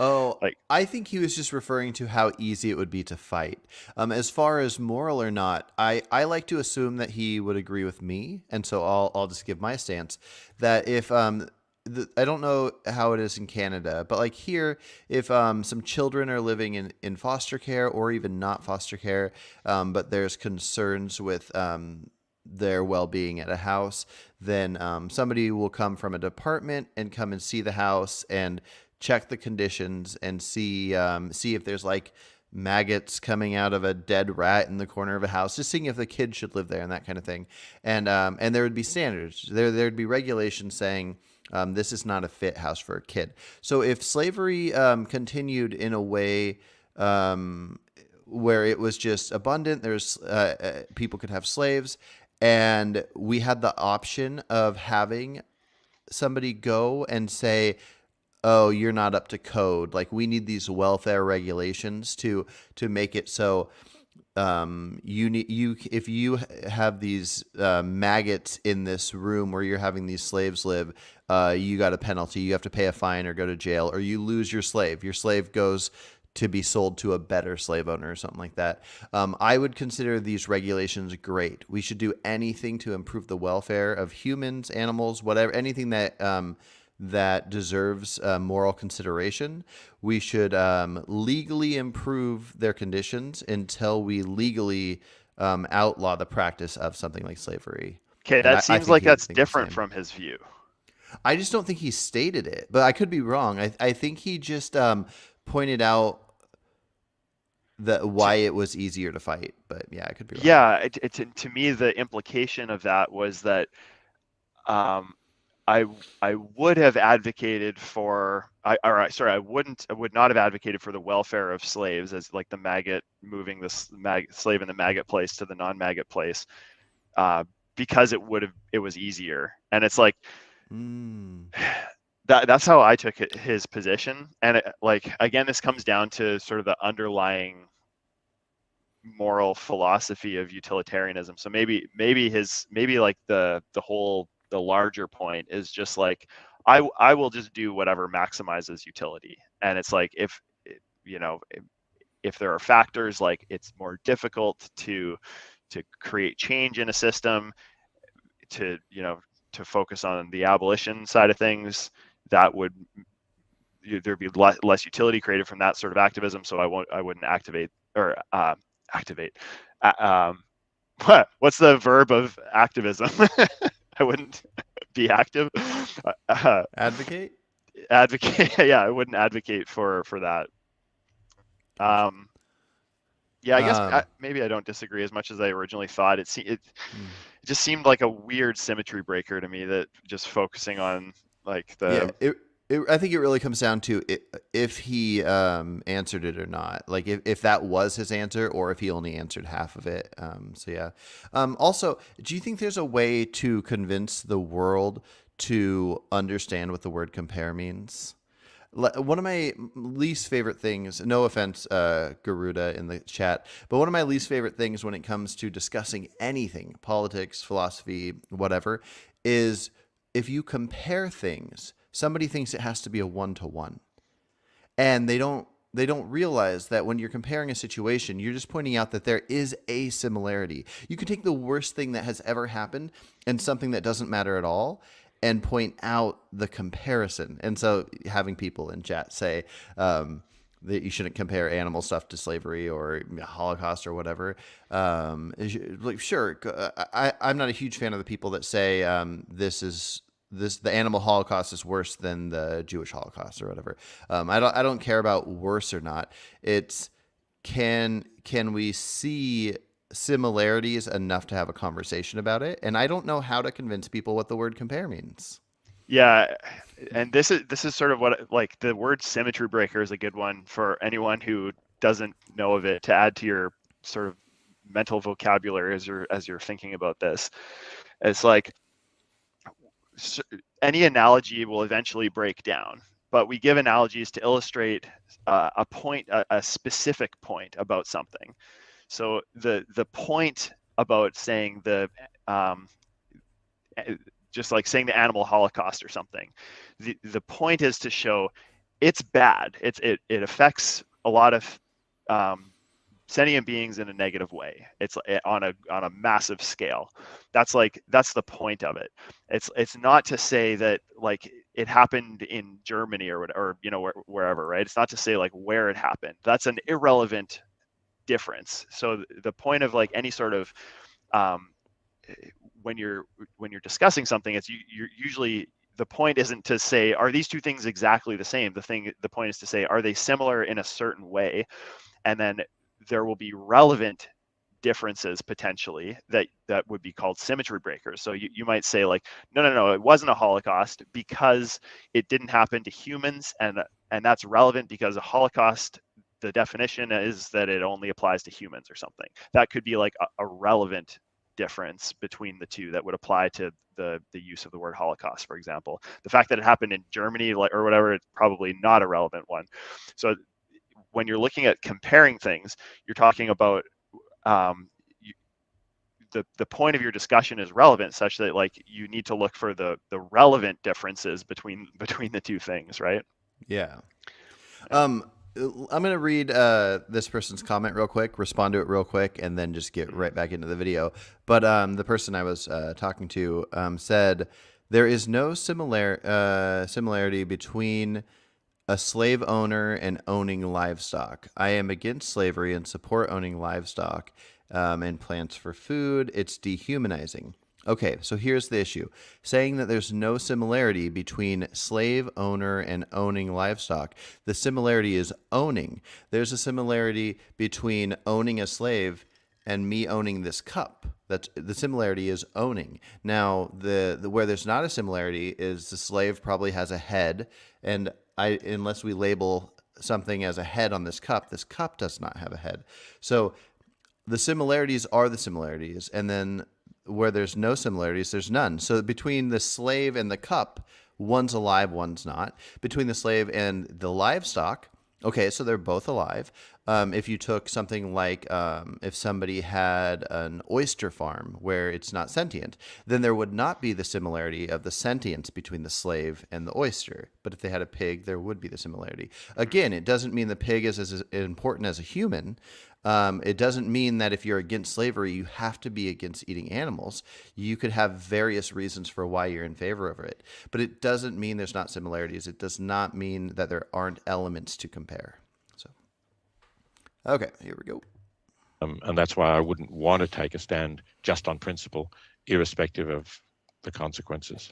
I think he was just referring to how easy it would be to fight. As far as moral or not, I like to assume that he would agree with me, and so I'll just give my stance that if I don't know how it is in Canada, but like here, if some children are living in foster care or even not foster care, but there's concerns with their well-being at a house, then somebody will come from a department and come and see the house and check the conditions and see if there's like maggots coming out of a dead rat in the corner of a house, just seeing if the kid should live there and that kind of thing. And there would be standards. There'd be regulations saying this is not a fit house for a kid. So if slavery continued in a way where it was just abundant, there's people could have slaves, and we had the option of having somebody go and say, oh, you're not up to code. Like, we need these welfare regulations to make it so if you have these maggots in this room where you're having these slaves live, you got a penalty. You have to pay a fine or go to jail, or you lose your slave. Your slave goes to be sold to a better slave owner or something like that. I would consider these regulations great. We should do anything to improve the welfare of humans, animals, whatever, anything that that deserves moral consideration. We should legally improve their conditions until we legally outlaw the practice of something like slavery. Okay, And that seems like that's the different same. from his view. I just don't think he stated it, but I could be wrong. I think he just pointed out why it was easier to fight. But yeah, I could be wrong. Yeah, to me, the implication of that was that I would have advocated for I would not have advocated for the welfare of slaves, as like the maggot moving the slave in the maggot place to the non-maggot place, because it was easier. And it's like that's how I took his position. And like, again, this comes down to sort of the underlying moral philosophy of utilitarianism. So maybe like the larger point is just like, I will just do whatever maximizes utility. And it's like, if there are factors like it's more difficult to create change in a system, to focus on the abolition side of things, that would there'd be less utility created from that sort of activism. So I wouldn't activate. What's the verb of activism? I wouldn't be active. Advocate. Yeah, I wouldn't advocate for that. Yeah, I guess maybe I don't disagree as much as I originally thought. It just seemed like a weird symmetry breaker to me, that just focusing on like the. Yeah, I think it really comes down to if he answered it or not. Like if that was his answer, or if he only answered half of it. So yeah. Also, do you think there's a way to convince the world to understand what the word compare means? One of my least favorite things, no offense, Garuda in the chat, but one of my least favorite things when it comes to discussing anything, politics, philosophy, whatever, is if you compare things, somebody thinks it has to be a one-to-one. And they don't realize that when you're comparing a situation, you're just pointing out that there is a similarity. You could take the worst thing that has ever happened and something that doesn't matter at all, and point out the comparison. And so having people in chat say that you shouldn't compare animal stuff to slavery or Holocaust or whatever. Like, sure, I'm not a huge fan of the people that say the animal Holocaust is worse than the Jewish Holocaust or whatever. I don't care about worse or not. It's can we see similarities enough to have a conversation about it? And I don't know how to convince people what the word compare means. Yeah, and this is sort of what, like, the word symmetry breaker is a good one for anyone who doesn't know of it, to add to your sort of mental vocabulary as you're thinking about this. It's like, any analogy will eventually break down, but we give analogies to illustrate a point, a specific point about something. So the point about saying just like saying the animal Holocaust or something, the point is to show it's bad. It affects a lot of sentient beings in a negative way. It's on a massive scale. That's the point of it. It's not to say that like it happened in Germany or wherever, right? It's not to say like where it happened. That's an irrelevant difference. So the point of like any sort of when you're discussing something, it's you're usually, the point isn't to say, are these two things exactly the same? The point is to say, are they similar in a certain way? And then there will be relevant differences potentially that would be called symmetry breakers. So you might say like, no, it wasn't a Holocaust because it didn't happen to humans, and that's relevant because a Holocaust, the definition is that it only applies to humans or something. That could be like a relevant difference between the two that would apply to the use of the word Holocaust, for example. The fact that it happened in Germany, like, or whatever, it's probably not a relevant one. So when you're looking at comparing things, you're talking about the point of your discussion is relevant, such that like you need to look for the relevant differences between the two things, right? Yeah. I'm going to read this person's comment real quick, respond to it real quick, and then just get right back into the video. But the person I was talking to said, there is no similarity between a slave owner and owning livestock. I am against slavery and support owning livestock and plants for food. It's dehumanizing. Okay, so here's the issue. Saying that there's no similarity between slave owner and owning livestock. The similarity is owning. There's a similarity between owning a slave and me owning this cup. That's the similarity is owning. Now, the where there's not a similarity is the slave probably has a head, and unless we label something as a head on this cup does not have a head. So the similarities are the similarities, and then where there's no similarities, there's none. So between the slave and the cup, one's alive, one's not. Between the slave and the livestock, okay, so they're both alive. If you took something like if somebody had an oyster farm where it's not sentient, then there would not be the similarity of the sentience between the slave and the oyster. But if they had a pig, there would be the similarity. Again, it doesn't mean the pig is as important as a human. It doesn't mean that if you're against slavery, you have to be against eating animals. You could have various reasons for why you're in favor of it. But it doesn't mean there's not similarities. It does not mean that there aren't elements to compare. So, okay, here we go. And that's why I wouldn't want to take a stand just on principle, irrespective of the consequences.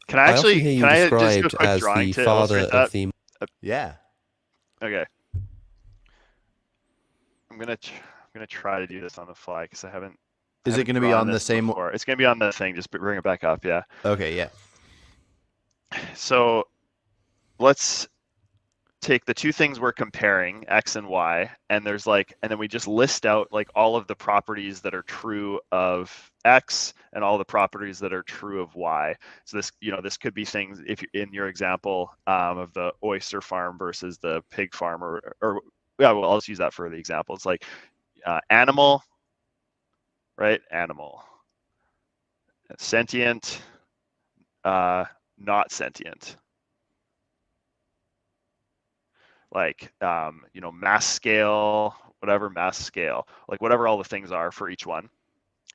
Can I actually hear you can I just do a described quick as drawing the to father illustrate of that? the. Yeah. Okay. I'm gonna try to do this on the fly because I haven't. Is it going to be on the same? Before. It's gonna be on the thing. Just bring it back up. Yeah. Okay. Yeah. So let's take the two things we're comparing, X and Y, and there's like, and then we just list out like all of the properties that are true of X and all the properties that are true of Y. So this, this could be things, if you, in your example of the oyster farm versus the pig farm, or yeah, well, I'll just use that for the example. It's like animal, right? Animal. Sentient, not sentient. Like, mass scale, whatever mass scale, like whatever all the things are for each one.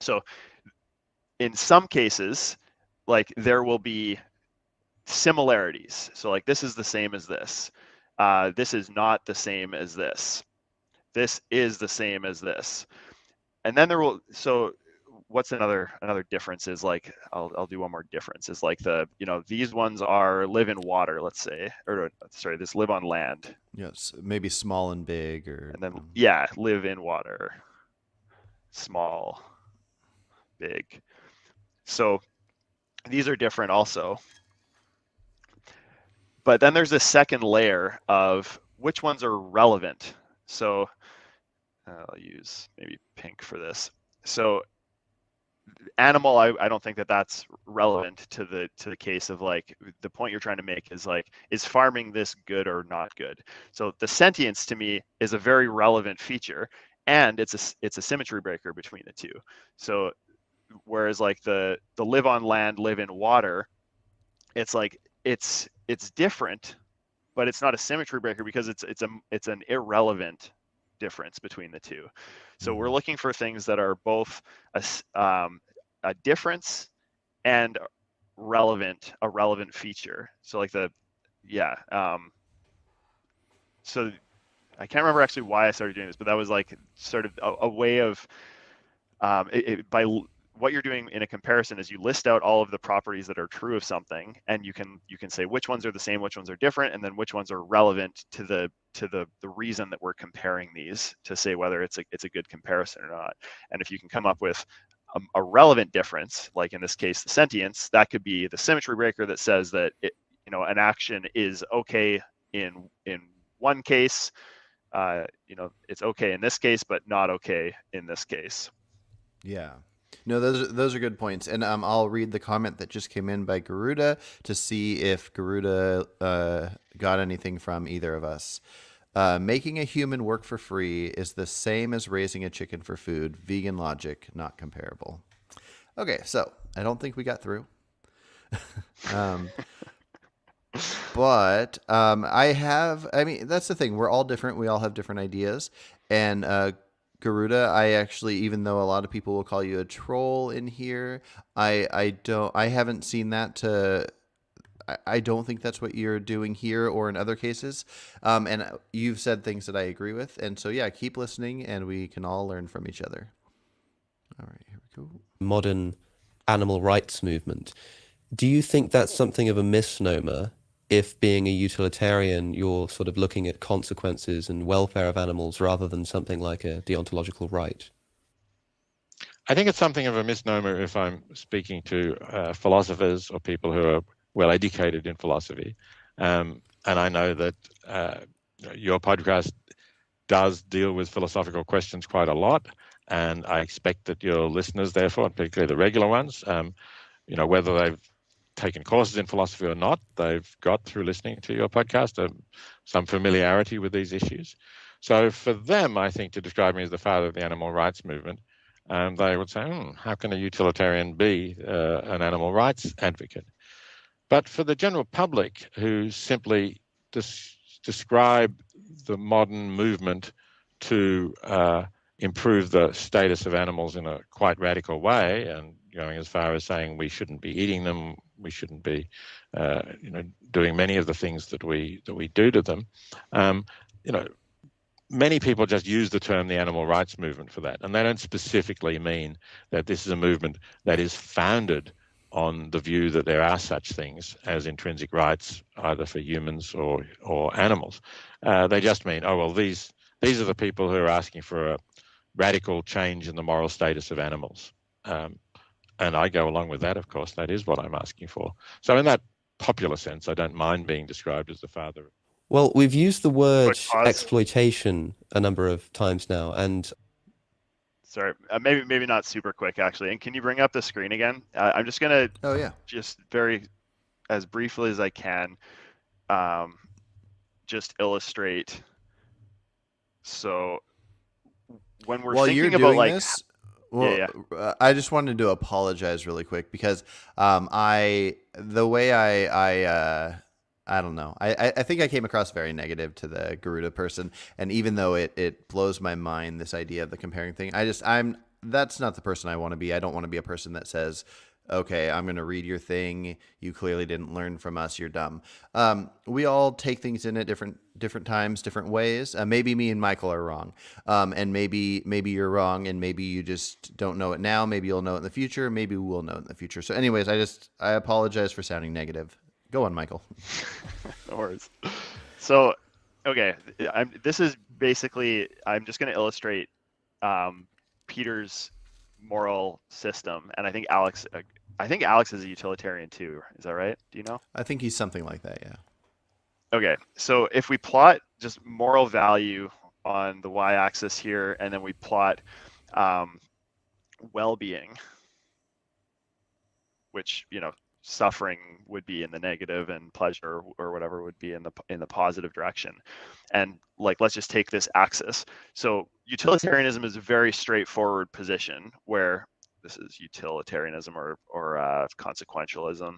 So in some cases, like there will be similarities. So like this is the same as this. This is not the same as this. This is the same as this. And then there will, so what's another difference is like, I'll do one more difference is like these ones are live in water, let's say, or sorry, this live on land. Yes, maybe small and big, or and then yeah, live in water, small, big. So these are different also. But then there's a second layer of which ones are relevant. So I'll use maybe pink for this. So animal, I don't think that that's relevant to the case of like the point you're trying to make is like, is farming this good or not good? So the sentience to me is a very relevant feature, and it's a symmetry breaker between the two. So whereas like the live on land, live in water, it's like it's different, but it's not a symmetry breaker because it's an irrelevant difference between the two. So we're looking for things that are both a difference and a relevant feature. So like so I can't remember actually why I started doing this, but that was like sort of a way of by what you're doing in a comparison is you list out all of the properties that are true of something, and you can say which ones are the same, which ones are different, and then which ones are relevant to the reason that we're comparing these to say whether it's a good comparison or not. And if you can come up with a relevant difference, like in this case the sentience, that could be the symmetry breaker that says that an action is okay in one case, it's okay in this case, but not okay in this case. Yeah. No, those are good points, and I'll read the comment that just came in by Garuda to see if Garuda got anything from either of us. Making a human work for free is the same as raising a chicken for food. Vegan logic, not comparable. Okay, so I don't think we got through. But I mean, that's the thing. We're all different. We all have different ideas. And Garuda, I actually, even though a lot of people will call you a troll in here, I haven't seen that I don't think that's what you're doing here or in other cases. And you've said things that I agree with. And so, yeah, keep listening and we can all learn from each other. All right, here we go. Modern animal rights movement. Do you think that's something of a misnomer if, being a utilitarian, you're sort of looking at consequences and welfare of animals rather than something like a deontological right? I think it's something of a misnomer if I'm speaking to philosophers or people who are well educated in philosophy. And I know that your podcast does deal with philosophical questions quite a lot. And I expect that your listeners, therefore, particularly the regular ones, whether they've taken courses in philosophy or not, they've got through listening to your podcast some familiarity with these issues. So for them, I think to describe me as the father of the animal rights movement, they would say, how can a utilitarian be an animal rights advocate? But for the general public who simply describe the modern movement to improve the status of animals in a quite radical way, and going as far as saying we shouldn't be eating them, we shouldn't be doing many of the things that we do to them, many people just use the term the animal rights movement for that, and they don't specifically mean that this is a movement that is founded on the view that there are such things as intrinsic rights, either for humans or animals. They just mean, these are the people who are asking for a radical change in the moral status of animals. And I go along with that, of course. That is what I'm asking for. So in that popular sense, I don't mind being described as the father. Well, we've used the word Quick pause. exploitation a number of times now, and Sorry, maybe not super quick actually. And can you bring up the screen again? I'm just gonna just very as briefly as I can, just illustrate. So when we're While thinking you're about doing like this, I just wanted to apologize really quick because I don't know. I think I came across very negative to the Garuda person, and even though it blows my mind, this idea of the comparing thing, that's not the person I want to be. I don't want to be a person that says, okay, I'm going to read your thing. You clearly didn't learn from us. You're dumb. We all take things in at different times, different ways. Maybe me and Michael are wrong. And maybe you're wrong, and maybe you just don't know it now. Maybe you'll know it in the future. Maybe we'll know it in the future. So anyways, I apologize for sounding negative. Go on, Michael. No worries. So, okay, this is basically, I'm just going to illustrate Peter's moral system, and I think Alex is a utilitarian too. Is that right? Do you know? I think he's something like that, yeah. Okay, so if we plot just moral value on the y-axis here, and then we plot well-being, which suffering would be in the negative and pleasure or whatever would be in the positive direction. And like, let's just take this axis. So utilitarianism is a very straightforward position where this is utilitarianism or consequentialism.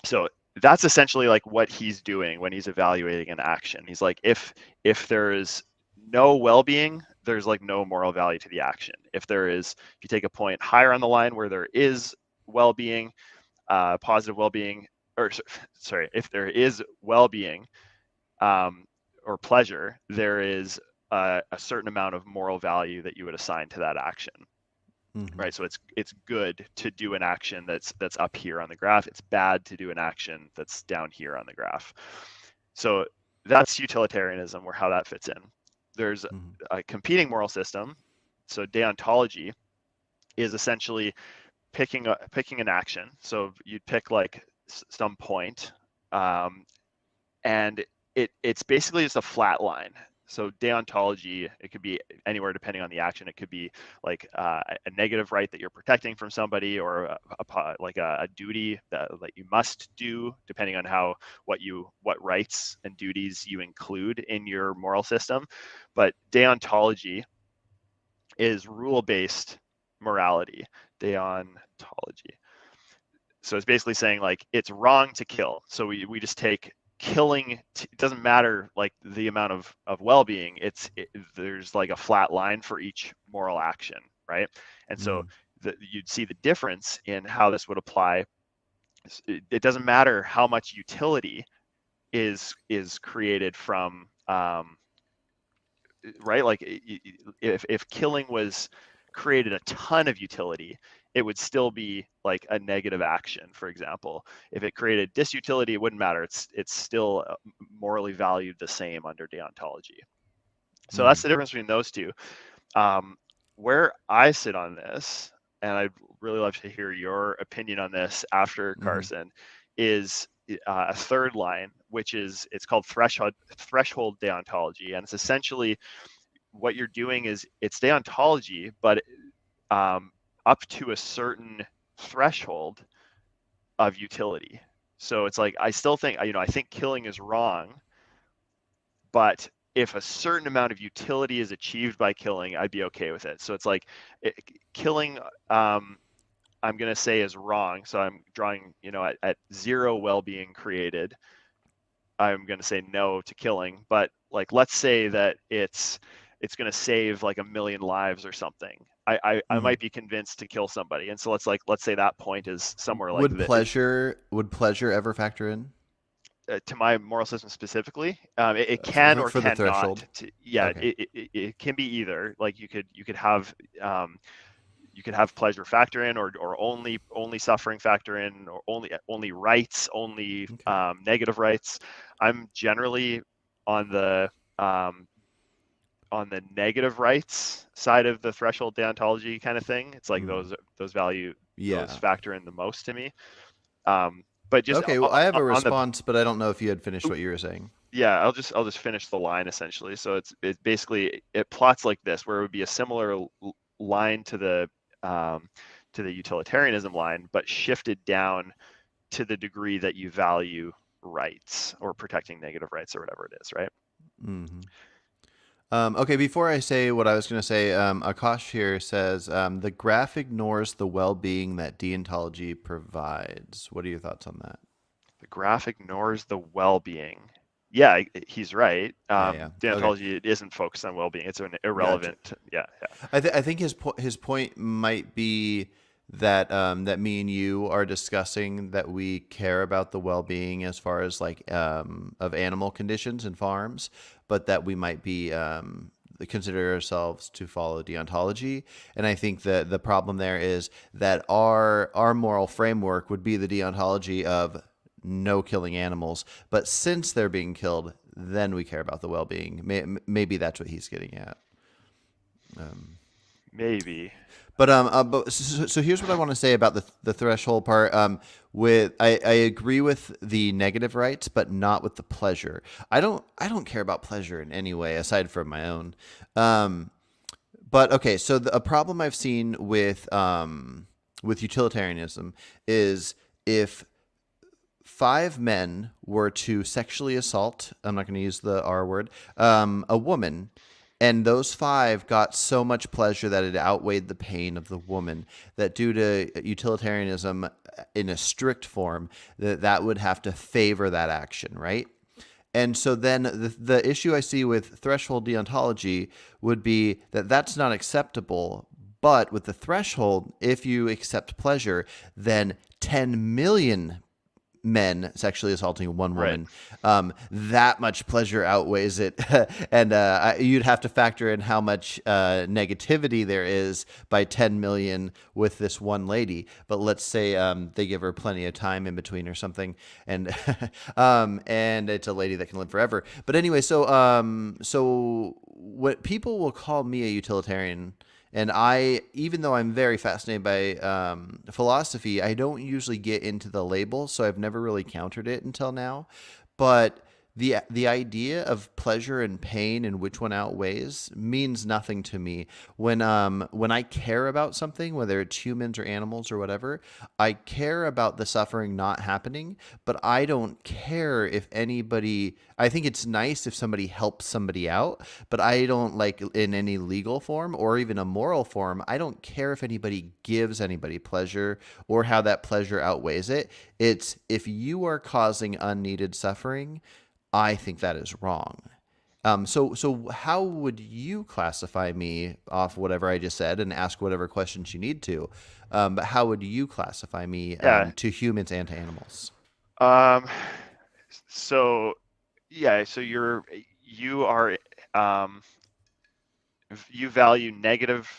So that's essentially like what he's doing when he's evaluating an action. He's like, if there is no well-being, there's like no moral value to the action. If you take a point higher on the line where there is well-being, positive well-being, or sorry, if there is well-being or pleasure, there is a certain amount of moral value that you would assign to that action. Mm-hmm. Right? So it's good to do an action that's up here on the graph. It's bad to do an action that's down here on the graph. So that's utilitarianism, or how that fits in. There's a competing moral system. So deontology is essentially picking an action. So you'd pick like some point, and it's basically just a flat line. So deontology, it could be anywhere depending on the action. It could be like a negative right that you're protecting from somebody, or a duty that you must do, depending on what rights and duties you include in your moral system. But deontology is rule-based morality. Deontology. So it's basically saying like it's wrong to kill. So we just take killing. It doesn't matter like the amount of well-being. There's like a flat line for each moral action, right? And so you'd see the difference in how this would apply. It doesn't matter how much utility is created from right? Like if killing was created a ton of utility, it would still be like a negative action. For example, if it created disutility, it wouldn't matter. It's still morally valued the same under deontology. So that's the difference between those two. Where I sit on this, and I'd really love to hear your opinion on this after Carson, is a third line, which is it's called threshold deontology, and it's essentially what you're doing is it's deontology, but up to a certain threshold of utility. So it's like I still think I think killing is wrong, but if a certain amount of utility is achieved by killing, I'd be okay with it. So it's like killing. I'm going to say is wrong. So I'm drawing, at zero well-being created, I'm going to say no to killing. But like, let's say that it's going to save like 1 million lives or something. I might be convinced to kill somebody. And so let's say that point is somewhere like would pleasure ever factor in? To my moral system specifically, it can or for the cannot. threshold. Okay. It can be either. Like you could have pleasure factor in, or only suffering factor in, or only rights, only negative rights. I'm generally on the negative rights side of the threshold deontology kind of thing. It's like those factor in the most to me. But just okay. Well, I have a response, but I don't know if you had finished what you were saying. Yeah, I'll just finish the line essentially. So it basically plots like this, where it would be a similar line to the utilitarianism line, but shifted down to the degree that you value rights or protecting negative rights or whatever it is, right? Okay, before I say what I was going to say, Akash here says, the graph ignores the well-being that deontology provides. What are your thoughts on that? The graph ignores the well-being. Yeah, he's right. Deontology isn't focused on well-being. It's an irrelevant. Gotcha. Yeah. I think his point might be that that me and you are discussing that we care about the well-being as far as like of animal conditions and farms, but that we might be consider ourselves to follow deontology. And I think that the problem there is that our moral framework would be the deontology of no killing animals, but since they're being killed, then we care about the well-being. Maybe that's what he's getting at. Maybe. But so here's what I want to say about the threshold part. I agree with the negative rights, but not with the pleasure. I don't care about pleasure in any way aside from my own. But okay, so a problem I've seen with utilitarianism is if 5 men were to sexually assault, I'm not going to use the R word, a woman, and those 5 got so much pleasure that it outweighed the pain of the woman, that due to utilitarianism in a strict form, that would have to favor that action, right? And so then the issue I see with threshold deontology would be that that's not acceptable. But with the threshold, if you accept pleasure, then 10 million men sexually assaulting one woman, that much pleasure outweighs it. And you'd have to factor in how much negativity there is by 10 million with this one lady. But let's say they give her plenty of time in between or something, and and it's a lady that can live forever. But anyway, so what people will call me a utilitarian, and even though I'm very fascinated by philosophy, I don't usually get into the label, so I've never really countered it until now. But the idea of pleasure and pain and which one outweighs means nothing to me. When I care about something, whether it's humans or animals or whatever, I care about the suffering not happening, but I don't care if anybody. I think it's nice if somebody helps somebody out, but I don't, like, in any legal form or even a moral form, I don't care if anybody gives anybody pleasure or how that pleasure outweighs it. It's if you are causing unneeded suffering, I think that is wrong. So how would you classify me off whatever I just said, and ask whatever questions you need to? But how would you classify me Yeah. to humans and to animals? Um, so yeah, so you are you value negative,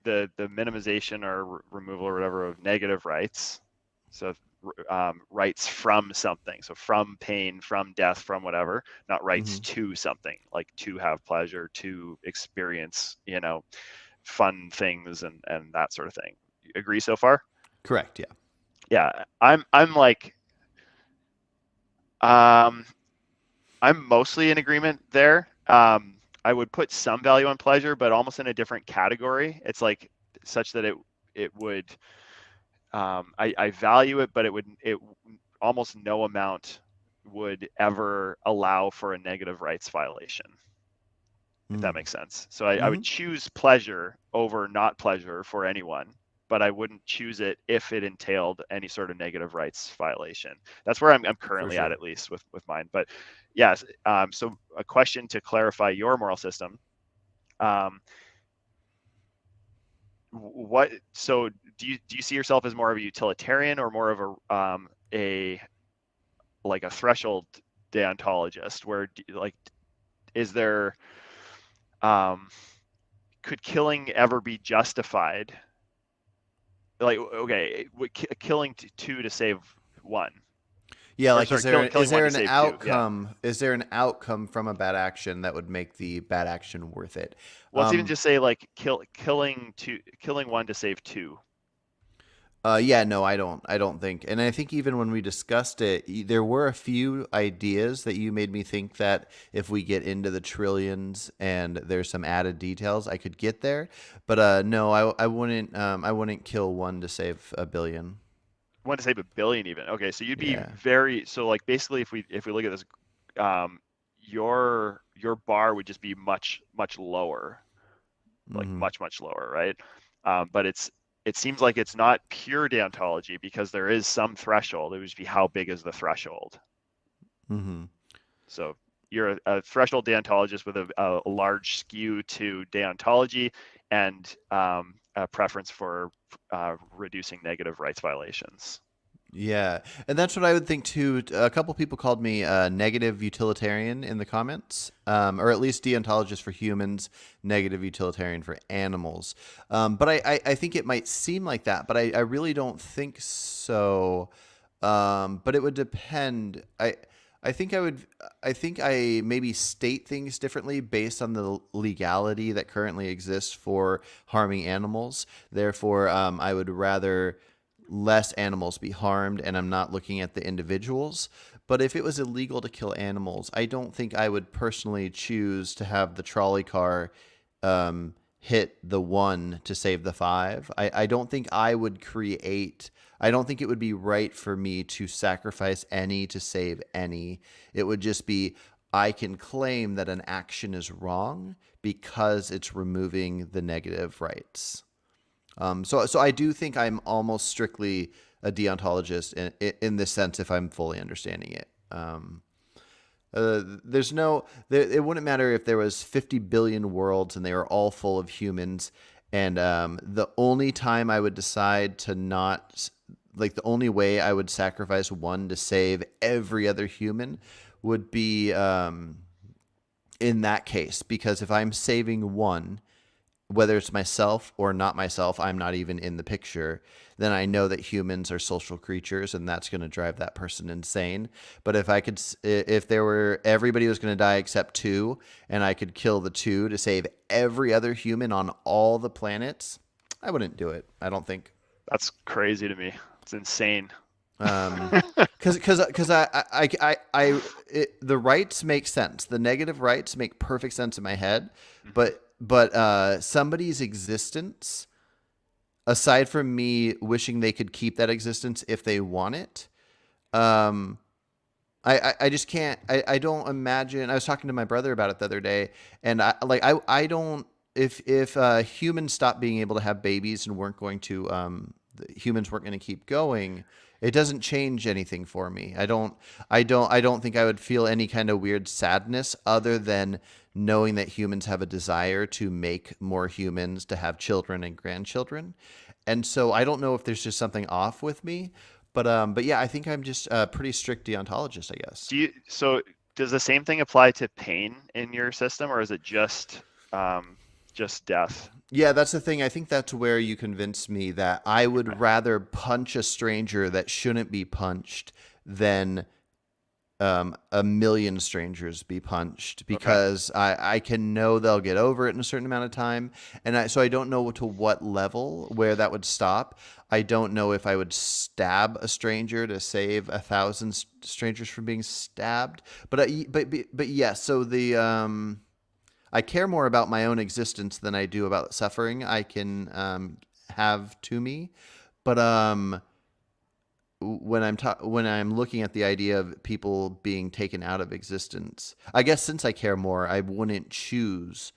the minimization or removal or whatever of negative rights. So rights from something, so from pain, from death, from whatever, not rights to something, like to have pleasure, to experience, fun things and that sort of thing. You agree so far? Correct. Yeah. Yeah, I'm like I'm mostly in agreement there. I would put some value on pleasure, but almost in a different category. It's like such that it would I value it, but it almost no amount would ever allow for a negative rights violation, if that makes sense. So I would choose pleasure over not pleasure for anyone, but I wouldn't choose it if it entailed any sort of negative rights violation. That's where I'm currently at least with mine. But yes, so a question to clarify your moral system. So do you see yourself as more of a utilitarian or more of a like a threshold deontologist, where like is there could killing ever be justified? Like, okay, killing two to save one. Yeah, Or like, sorry, is there killing one to an save two. Yeah. outcome? Is there an outcome from a bad action that would make the bad action worth it? Well, let's even just say like killing one to save two. Yeah, no, I don't think. And I think even when we discussed it, there were a few ideas that you made me think that if we get into the trillions and there's some added details, I could get there. But no, I wouldn't kill one to save a billion. One to save a billion even. Okay, so you'd be Yeah. so like basically if we look at this, your bar would just be much lower, like much lower, right? But it seems like it's not pure deontology, because there is some threshold. It would just be how big is the threshold. So you're a threshold deontologist with a large skew to deontology and a preference for reducing negative rights violations. Yeah, and that's what I would think too. A couple people called me negative utilitarian in the comments, or at least deontologist for humans, negative utilitarian for animals. But I think it might seem like that, but I really don't think so. But it would depend. I think I maybe state things differently based on the legality that currently exists for harming animals. Therefore, I would rather less animals be harmed, and I'm not looking at the individuals. But if it was illegal to kill animals, I don't think I would personally choose to have the trolley car hit the one to save the five. I don't think I don't think it would be right for me to sacrifice any to save any. It would just be, I can claim that an action is wrong because it's removing the negative rights. So I do think I'm almost strictly a deontologist in this sense, if I'm fully understanding it. It wouldn't matter if there was 50 billion worlds and they were all full of humans. And the only time I would decide to not, like, the only way I would sacrifice one to save every other human would be in that case. Because if I'm saving one, whether it's myself or not myself, I'm not even in the picture, then I know that humans are social creatures, and that's going to drive that person insane. But if everybody was going to die except two, and I could kill the two to save every other human on all the planets, I wouldn't do it, I don't think. That's crazy to me. It's insane. Because the rights make sense. The negative rights make perfect sense in my head, but somebody's existence, aside from me wishing they could keep that existence if they want it, I just can't. I don't imagine. I was talking to my brother about it the other day, and I don't. If humans stopped being able to have babies and weren't going to humans weren't going to keep going, it doesn't change anything for me. I don't think I would feel any kind of weird sadness other than knowing that humans have a desire to make more humans to have children and grandchildren. And so I don't know if there's just something off with me, but yeah, I think I'm just a pretty strict deontologist, I guess. So does the same thing apply to pain in your system, or is it just death? Yeah, that's the thing. I think that's where you convinced me that I would rather punch a stranger that shouldn't be punched than a million strangers be punched, because I can know they'll get over it in a certain amount of time. And so I don't know to what level where that would stop. I don't know if I would stab a stranger to save 1,000 strangers from being stabbed. But yeah, so I care more about my own existence than I do about suffering I can have to me. But when I'm looking at the idea of people being taken out of existence, I guess since I care more, I wouldn't choose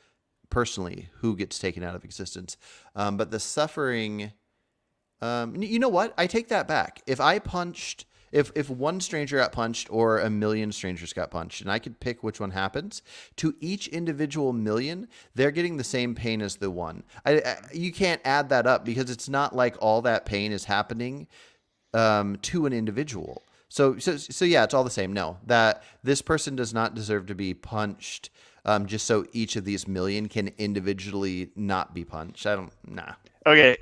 personally who gets taken out of existence. But the suffering, you know what? I take that back. If one stranger got punched or a million strangers got punched, and I could pick which one happens, to each individual million, they're getting the same pain as the one. You can't add that up because it's not like all that pain is happening to an individual. So yeah, it's all the same. No, that this person does not deserve to be punched just so each of these million can individually not be punched. Nah. Okay.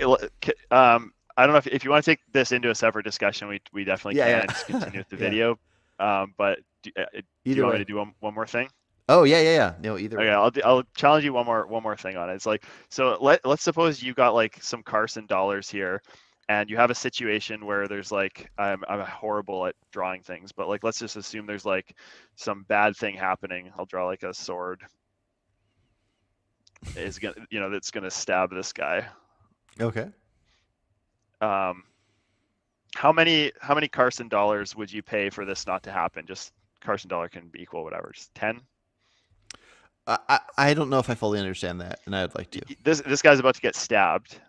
I don't know if you want to take this into a separate discussion. We definitely can. Yeah. Just continue with the video. But do you want me to do one more thing? Oh yeah. No, either way. Okay, I'll challenge you one more thing on it. It's like, so let's suppose you got like some Carson dollars here, and you have a situation where there's like, I'm horrible at drawing things, but like, let's just assume there's like some bad thing happening. I'll draw like a sword. That's gonna stab this guy. Okay. How many Carson dollars would you pay for this not to happen? Just Carson dollar can be equal whatever. Just 10. I don't know if I fully understand that, and I'd like to. This guy's about to get stabbed.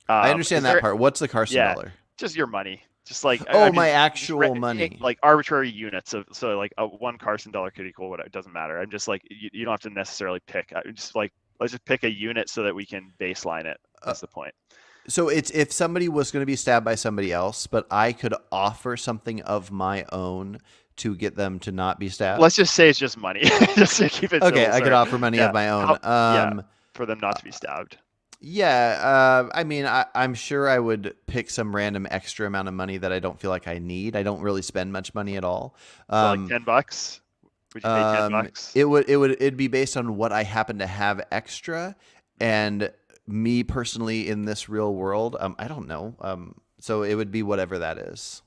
I understand that part. What's the Carson dollar? Just your money. Just like my actual money. Like arbitrary units of, so like one Carson dollar could equal whatever. It doesn't matter. I'm just like, you don't have to necessarily pick. Just like, let's just pick a unit so that we can baseline it. That's the point. So it's if somebody was going to be stabbed by somebody else, but I could offer something of my own to get them to not be stabbed. Let's just say it's just money. Just to keep it okay. simple, I could offer money of my own. For them not to be stabbed. Yeah. I mean, I'm sure I would pick some random extra amount of money that I don't feel like I need. I don't really spend much money at all. So like $10. Would you pay $10? It'd be based on what I happen to have extra, and me personally in this real world, I don't know. So it would be whatever that is.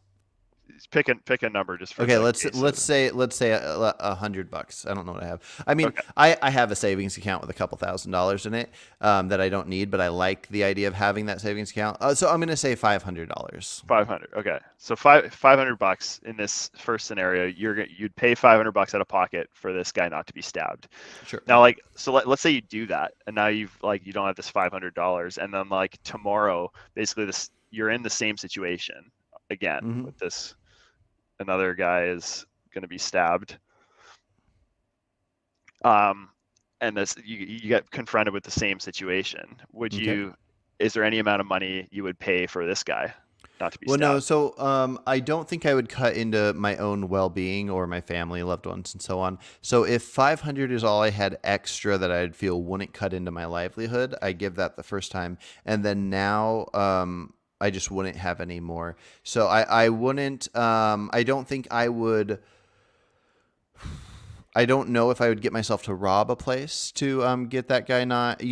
Pick a number just for. Okay, let's say $100. I don't know what I have. I mean, okay. I have a savings account with a couple $1,000s in it that I don't need, but I like the idea of having that savings account. So I'm going to say $500. 500. Okay, so $500 in this first scenario. You'd pay $500 out of pocket for this guy not to be stabbed. Sure. Now, like, so let's say you do that, and now you don't have this $500, and then like tomorrow, basically you're in the same situation again with this. Another guy is going to be stabbed. And this you get confronted with the same situation. Would you? Is there any amount of money you would pay for this guy not to be stabbed? Well, no. So I don't think I would cut into my own well-being or my family, loved ones, and so on. So if 500 is all I had extra that I'd feel wouldn't cut into my livelihood, I give that the first time, and then now. I just wouldn't have any more. So I wouldn't, I don't think I would, I don't know if I would get myself to rob a place to get that guy not,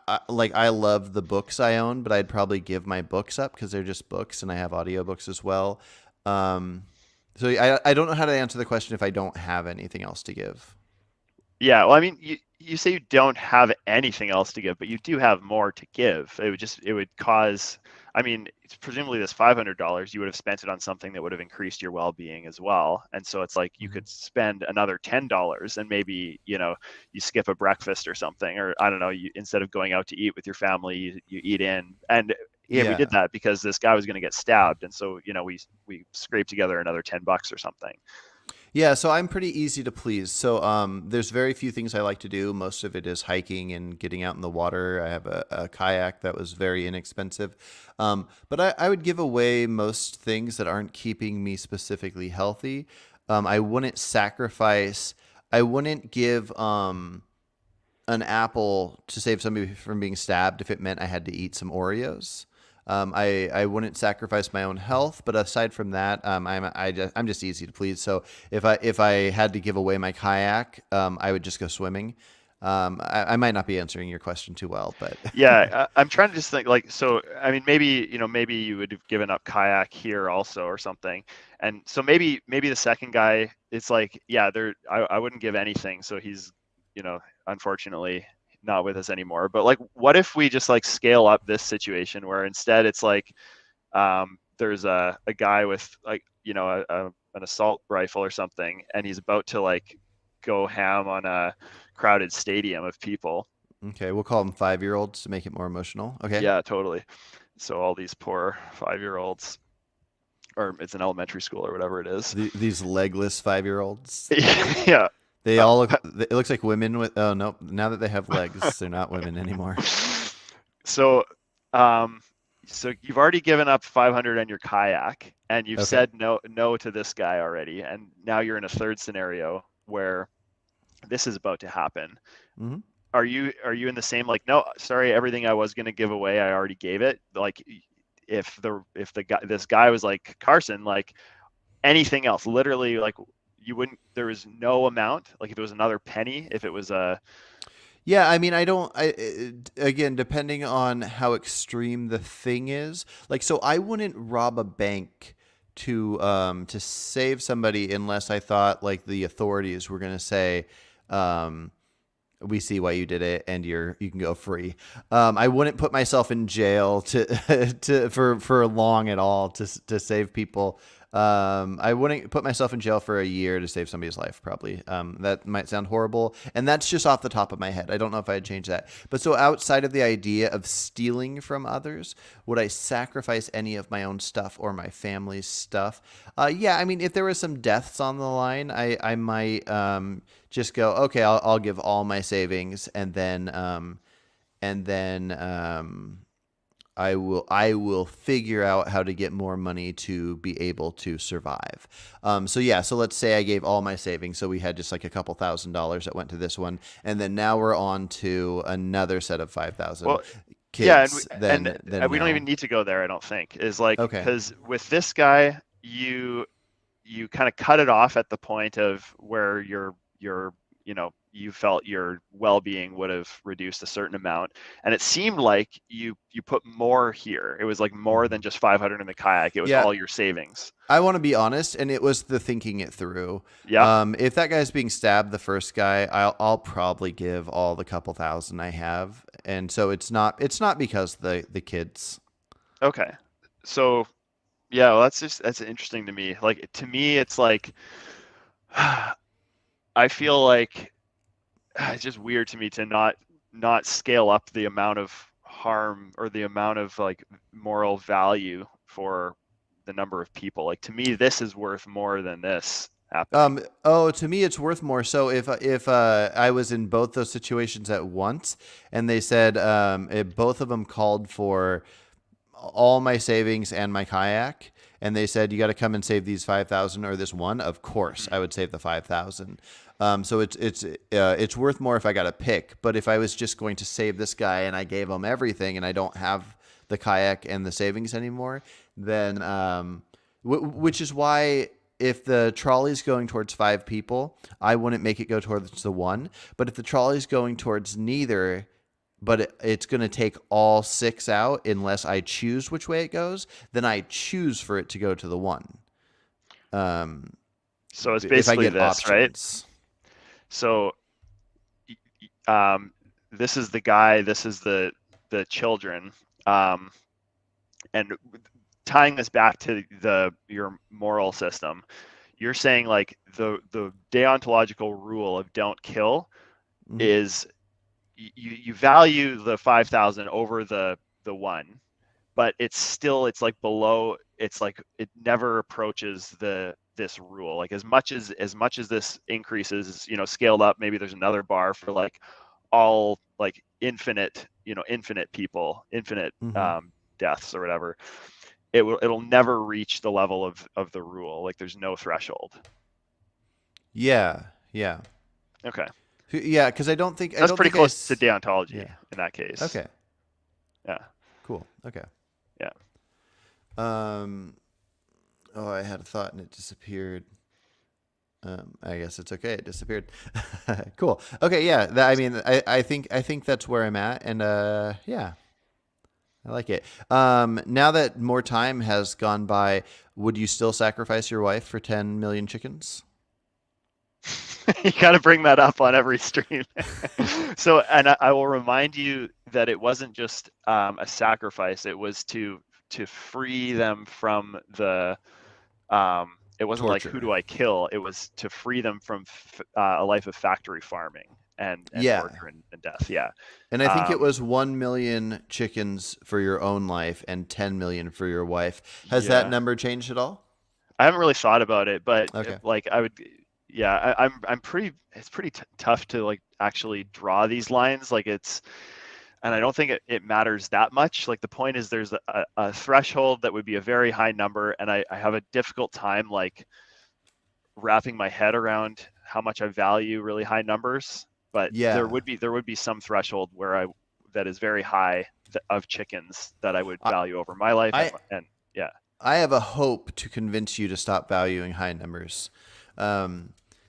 I love the books I own, but I'd probably give my books up because they're just books and I have audiobooks as well. So I don't know how to answer the question if I don't have anything else to give. Yeah, well, I mean, you say you don't have anything else to give, but you do have more to give. It would cause, I mean, presumably this $500, you would have spent it on something that would have increased your well-being as well. And so it's like you could spend another $10 and maybe, you know, you skip a breakfast or something, or I don't know, instead of going out to eat with your family, you eat in. And yeah, we did that because this guy was going to get stabbed. And so, you know, we scraped together another $10 or something. Yeah, so I'm pretty easy to please. So there's very few things I like to do. Most of it is hiking and getting out in the water. I have a kayak that was very inexpensive. But I would give away most things that aren't keeping me specifically healthy. I wouldn't sacrifice, I wouldn't give an apple to save somebody from being stabbed if it meant I had to eat some Oreos. I wouldn't sacrifice my own health, but aside from that, I'm just easy to please. So if I had to give away my kayak, I would just go swimming. I might not be answering your question too well, but Yeah, I'm trying to just think like, so I mean, maybe you would have given up kayak here also or something, and so maybe the second guy, it's like, yeah, I wouldn't give anything, so he's, you know, unfortunately not with us anymore. But like, what if we just like scale up this situation where instead it's like, there's a guy with like, you know, an assault rifle or something, and he's about to like go ham on a crowded stadium of people. okay, we'll call them 5-year-olds to make it more emotional. Okay. Yeah, totally. So all these poor 5-year-olds, or it's an elementary school or whatever it is. These legless 5-year-olds. Yeah. They all look. It looks like women with. Oh no! Now that they have legs, they're not women anymore. So, so you've already given up 500 on your kayak, and you've said no to this guy already, and now you're in a third scenario where this is about to happen. Mm-hmm. Are you in the same, like, no, sorry, everything I was going to give away, I already gave it? Like, if this guy was like, Carson, like anything else, literally, like, you wouldn't, there was no amount, like if it was another penny, if it was a, Yeah, I mean, again, depending on how extreme the thing is, like, so I wouldn't rob a bank to save somebody unless I thought like the authorities were going to say, we see why you did it and you can go free. I wouldn't put myself in jail for long at all to save people. I wouldn't put myself in jail for a year to save somebody's life, probably. That might sound horrible, and that's just off the top of my head. I don't know if I'd change that. But so outside of the idea of stealing from others, would I sacrifice any of my own stuff or my family's stuff? Yeah, I mean, if there was some deaths on the line, I might just go, okay, I'll give all my savings, and then I will figure out how to get more money to be able to survive. So let's say I gave all my savings. So we had just like a couple $1,000s that went to this one. And then now we're on to another set of 5,000 well, kids. yeah, and we don't even need to go there, I don't think. Is like, Okay. because with this guy, you kind of cut it off at the point of where you felt your well-being would have reduced a certain amount, and it seemed like you put more here. It was like more than just 500 in the kayak. It was all your savings. I want to be honest, and it was the thinking it through. Yeah. If that guy's being stabbed, the first guy, I'll probably give all the couple thousand I have, and so it's not because the kids. Okay. So yeah, well, that's interesting to me. Like, to me, it's like, I feel like it's just weird to me to not scale up the amount of harm or the amount of like moral value for the number of people. Like, to me, this is worth more than this happening. To me, it's worth more. So if I was in both those situations at once, and they said both of them called for all my savings and my kayak, and they said, you got to come and save these 5,000 or this one, of course I would save the 5,000. So it's worth more if I got to pick. But if I was just going to save this guy and I gave him everything and I don't have the kayak and the savings anymore, then which is why if the trolley's going towards 5 people, I wouldn't make it go towards the one. But if the trolley's going towards neither, but it's going to take all 6 out unless I choose which way it goes, then I choose for it to go to the one. So it's if I basically get this, right? options. So this is the guy, this is the children, and tying this back to your moral system, you're saying like the deontological rule of don't kill Mhm. is you value the 5,000 over the one, but it's like below, it's like it never approaches this rule. Like as much as this increases, scaled up, maybe there's another bar for like all like infinite people, infinite Mhm. deaths or whatever. It'll never reach the level of the rule. Like there's no threshold. Yeah. Okay, Yeah, because I don't think that's pretty close to deontology yeah. in that case. Okay. Yeah. Cool. Okay. Yeah. Oh, I had a thought and it disappeared. I guess it's okay. It disappeared. Cool. Okay. Yeah. I think that's where I'm at, and yeah, I like it. Now that more time has gone by, would you still sacrifice your wife for 10 million chickens? You got to bring that up on every stream. So, and I will remind you that it wasn't just a sacrifice. It was to free them from the. It wasn't like, Torture. who do I kill? It was to free them from a life of factory farming and Yeah. torture and death. Yeah. And I think it was 1 million chickens for your own life and 10 million for your wife. Has that Yeah. number changed at all? I haven't really thought about it, but Okay. like I would, yeah, I'm pretty. It's pretty tough to like actually draw these lines. Like and I don't think it matters that much. Like the point is, there's a threshold that would be a very high number, and I have a difficult time like wrapping my head around how much I value really high numbers. But Yeah. there would be some threshold where that is very high of chickens that I would value over my life, and yeah. I have a hope to convince you to stop valuing high numbers,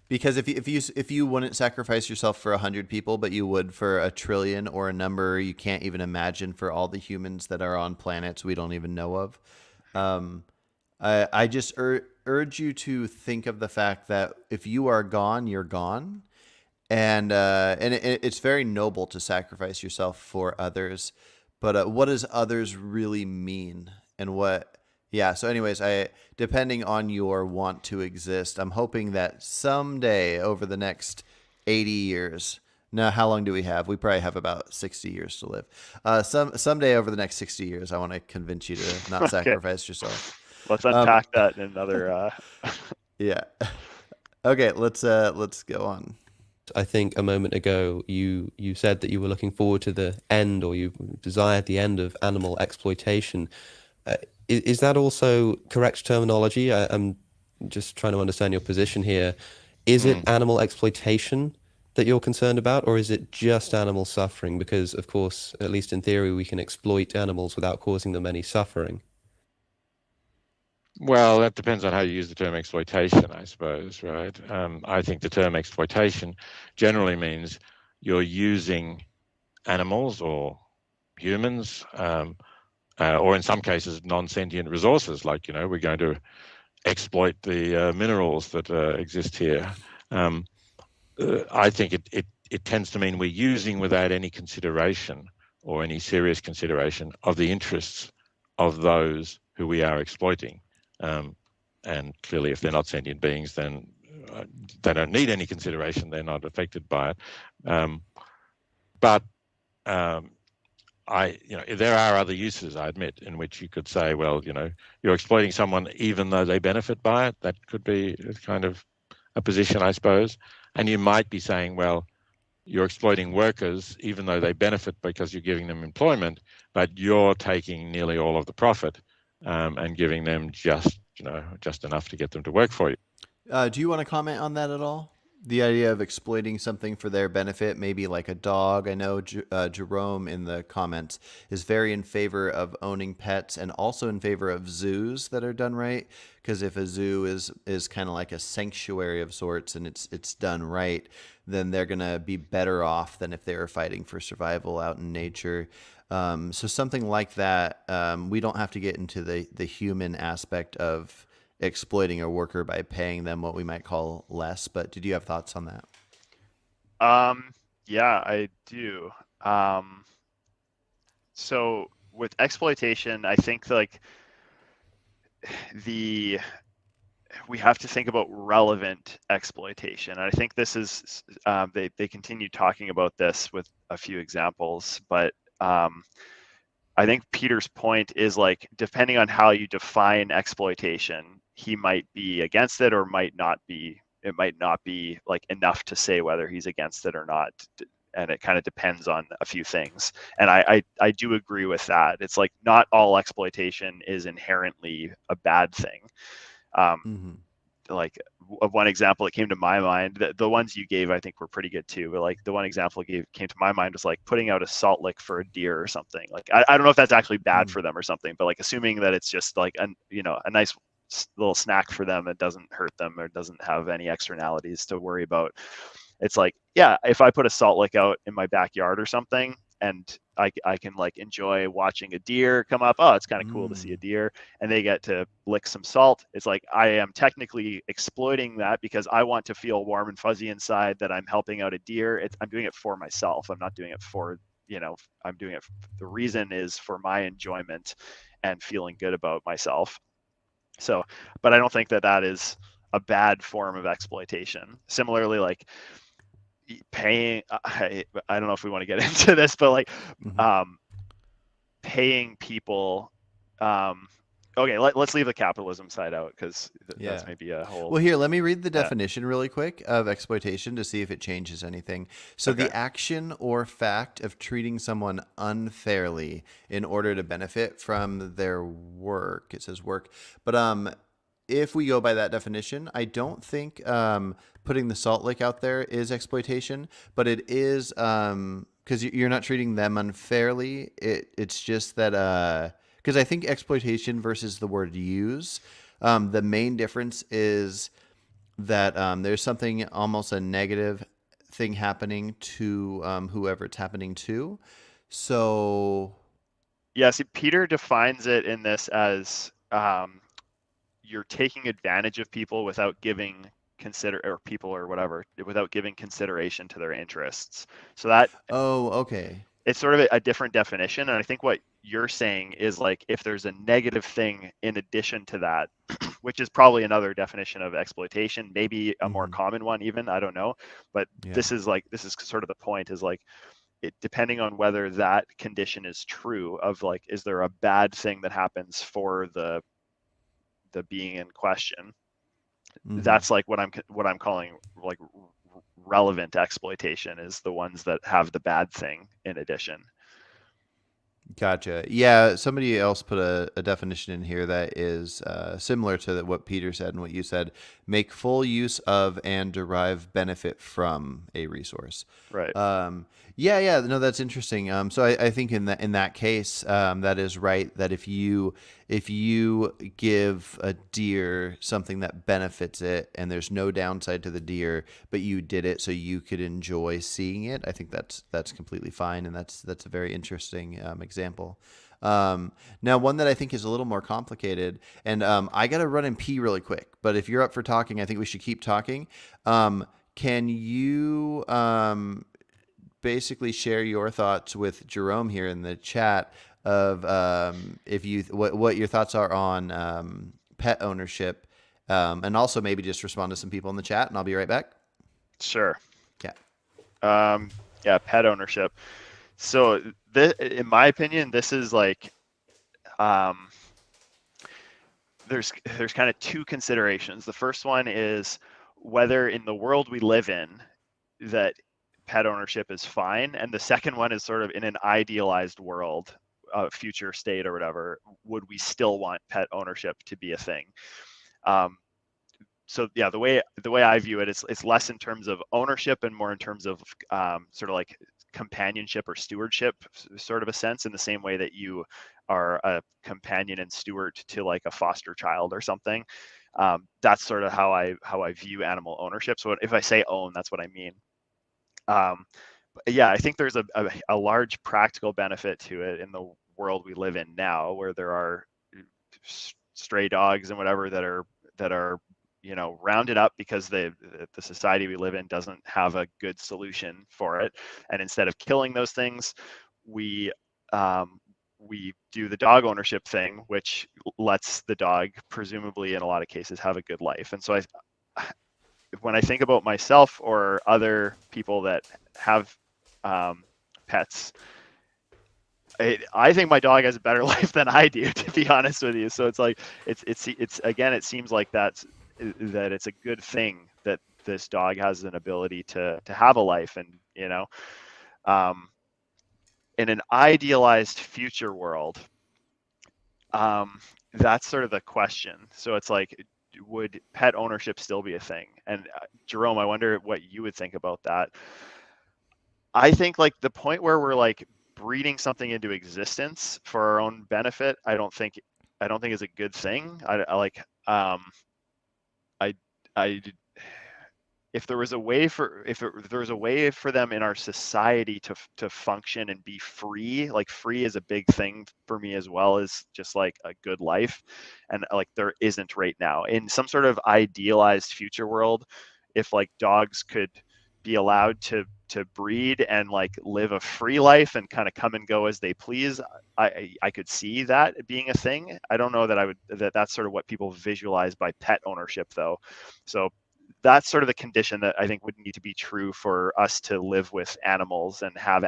because if you wouldn't sacrifice yourself for 100 people, but you would for 1 trillion or a number you can't even imagine for all the humans that are on planets we don't even know of, I just urge you to think of the fact that if you are gone, you're gone, and it's very noble to sacrifice yourself for others, but what does others really mean, and what? Yeah. So, anyways, depending on your want to exist, I'm hoping that someday over the next 80 years. Now, how long do we have? We probably have about 60 years to live. Someday over the next 60 years, I want to convince you to not sacrifice yourself. Let's unpack that in another. Yeah. Okay. Let's go on. I think a moment ago you said that you were looking forward to the end, or you desired the end of animal exploitation. Is that also correct terminology? I'm just trying to understand your position here. Is it animal exploitation that you're concerned about, or is it just animal suffering? Because, of course, at least in theory, we can exploit animals without causing them any suffering. Well, that depends on how you use the term exploitation, I suppose, right? I think the term exploitation generally means you're using animals or humans, or in some cases non-sentient resources, like, we're going to exploit the minerals that exist here. I think it tends to mean we're using without any consideration or any serious consideration of the interests of those who we are exploiting. And clearly, if they're not sentient beings, then they don't need any consideration. They're not affected by it. But there are other uses, I admit, in which you could say, well, you're exploiting someone even though they benefit by it. That could be kind of a position, I suppose. And you might be saying, well, you're exploiting workers even though they benefit because you're giving them employment, but you're taking nearly all of the profit and giving them just enough to get them to work for you. Do you want to comment on that at all? The idea of exploiting something for their benefit, maybe like a dog. I know Jerome in the comments is very in favor of owning pets and also in favor of zoos that are done right. Because if a zoo is kind of like a sanctuary of sorts and it's done right, then they're going to be better off than if they were fighting for survival out in nature. So something like that. We don't have to get into the human aspect of exploiting a worker by paying them what we might call less. But did you have thoughts on that? Yeah, I do. So with exploitation, I think like we have to think about relevant exploitation. And I think this is they continue talking about this with a few examples, but I think Peter's point is like, depending on how you define exploitation, he might be against it or might not be. It might not be like enough to say whether he's against it or not. And it kind of depends on a few things. And I do agree with that. It's like not all exploitation is inherently a bad thing. Like one example that came to my mind, the ones you gave I think were pretty good too, but like the one example came to my mind was like putting out a salt lick for a deer or something. Like I don't know if that's actually bad for them or something, but like assuming that it's just like a nice little snack for them, it doesn't hurt them or doesn't have any externalities to worry about. It's like, yeah, if I put a salt lick out in my backyard or something and I can like enjoy watching a deer come up, oh, it's kind of cool to see a deer, and they get to lick some salt. It's like I am technically exploiting that because I want to feel warm and fuzzy inside that I'm helping out a deer. I'm doing it for myself. I'm not doing it for, I'm doing it. The reason is for my enjoyment and feeling good about myself. So, but I don't think that is a bad form of exploitation. Similarly, like paying, I don't know if we want to get into this, but like paying people, okay, let's leave the capitalism side out because that's maybe a whole. Well, here, let me read the definition really quick of exploitation to see if it changes anything. So the action or fact of treating someone unfairly in order to benefit from their work. It says work. But if we go by that definition, I don't think putting the salt lick out there is exploitation, but it is because you're not treating them unfairly. It's just that because I think exploitation versus the word use, the main difference is that there's something almost a negative thing happening to whoever it's happening to. So yeah, see, Peter defines it in this as you're taking advantage of people without giving without giving consideration to their interests. So that it's sort of a different definition. And I think what you're saying is like if there's a negative thing in addition to that, which is probably another definition of exploitation, maybe a more common one even, I don't know. But this is sort of the point, is like it depending on whether that condition is true of like, is there a bad thing that happens for the being in question? That's like what I'm calling like relevant exploitation, is the ones that have the bad thing in addition. Gotcha. Yeah, somebody else put a definition in here that is similar to what Peter said and what you said. Make full use of and derive benefit from a resource. Right. Yeah. No, that's interesting. So I think in that case, that is right. That if you give a deer something that benefits it and there's no downside to the deer, but you did it so you could enjoy seeing it, I think that's completely fine, and that's a very interesting example. Now, one that I think is a little more complicated, and I got to run and pee really quick, but if you're up for talking, I think we should keep talking. Can you basically share your thoughts with Jerome here in the chat of what your thoughts are on pet ownership, and also maybe just respond to some people in the chat, and I'll be right back. Sure. Yeah. Yeah, pet ownership. So in my opinion, this is like there's kind of two considerations. The first one is whether in the world we live in that pet ownership is fine, and the second one is sort of in an idealized world, future state or whatever, would we still want pet ownership to be a thing? So yeah, the way I view it, it's less in terms of ownership and more in terms of sort of like companionship or stewardship, sort of a sense, in the same way that you are a companion and steward to like a foster child or something. That's sort of how I view animal ownership. So if I say own, that's what I mean. Yeah, I think there's a large practical benefit to it in the world we live in now, where there are stray dogs and whatever that that are, you know, rounded up because the society we live in doesn't have a good solution for it, and instead of killing those things, we do the dog ownership thing, which lets the dog presumably in a lot of cases have a good life. And so when I think about myself or other people that have pets, I think my dog has a better life than I do, to be honest with you. So it's like, it's again, it seems like that it's a good thing that this dog has an ability to have a life. And, you know, in an idealized future world, that's sort of the question. So it's like, would pet ownership still be a thing? And Jerome, I wonder what you would think about that. I think like the point where we're like breeding something into existence for our own benefit, I don't think is a good thing. If there was a way for them in our society to function and be free, like free is a big thing for me as well as just like a good life, and like there isn't right now in some sort of idealized future world. If like dogs could be allowed to breed and like live a free life and kind of come and go as they please, I could see that being a thing. I don't know that that's sort of what people visualize by pet ownership though. So that's sort of the condition that I think would need to be true for us to live with animals and have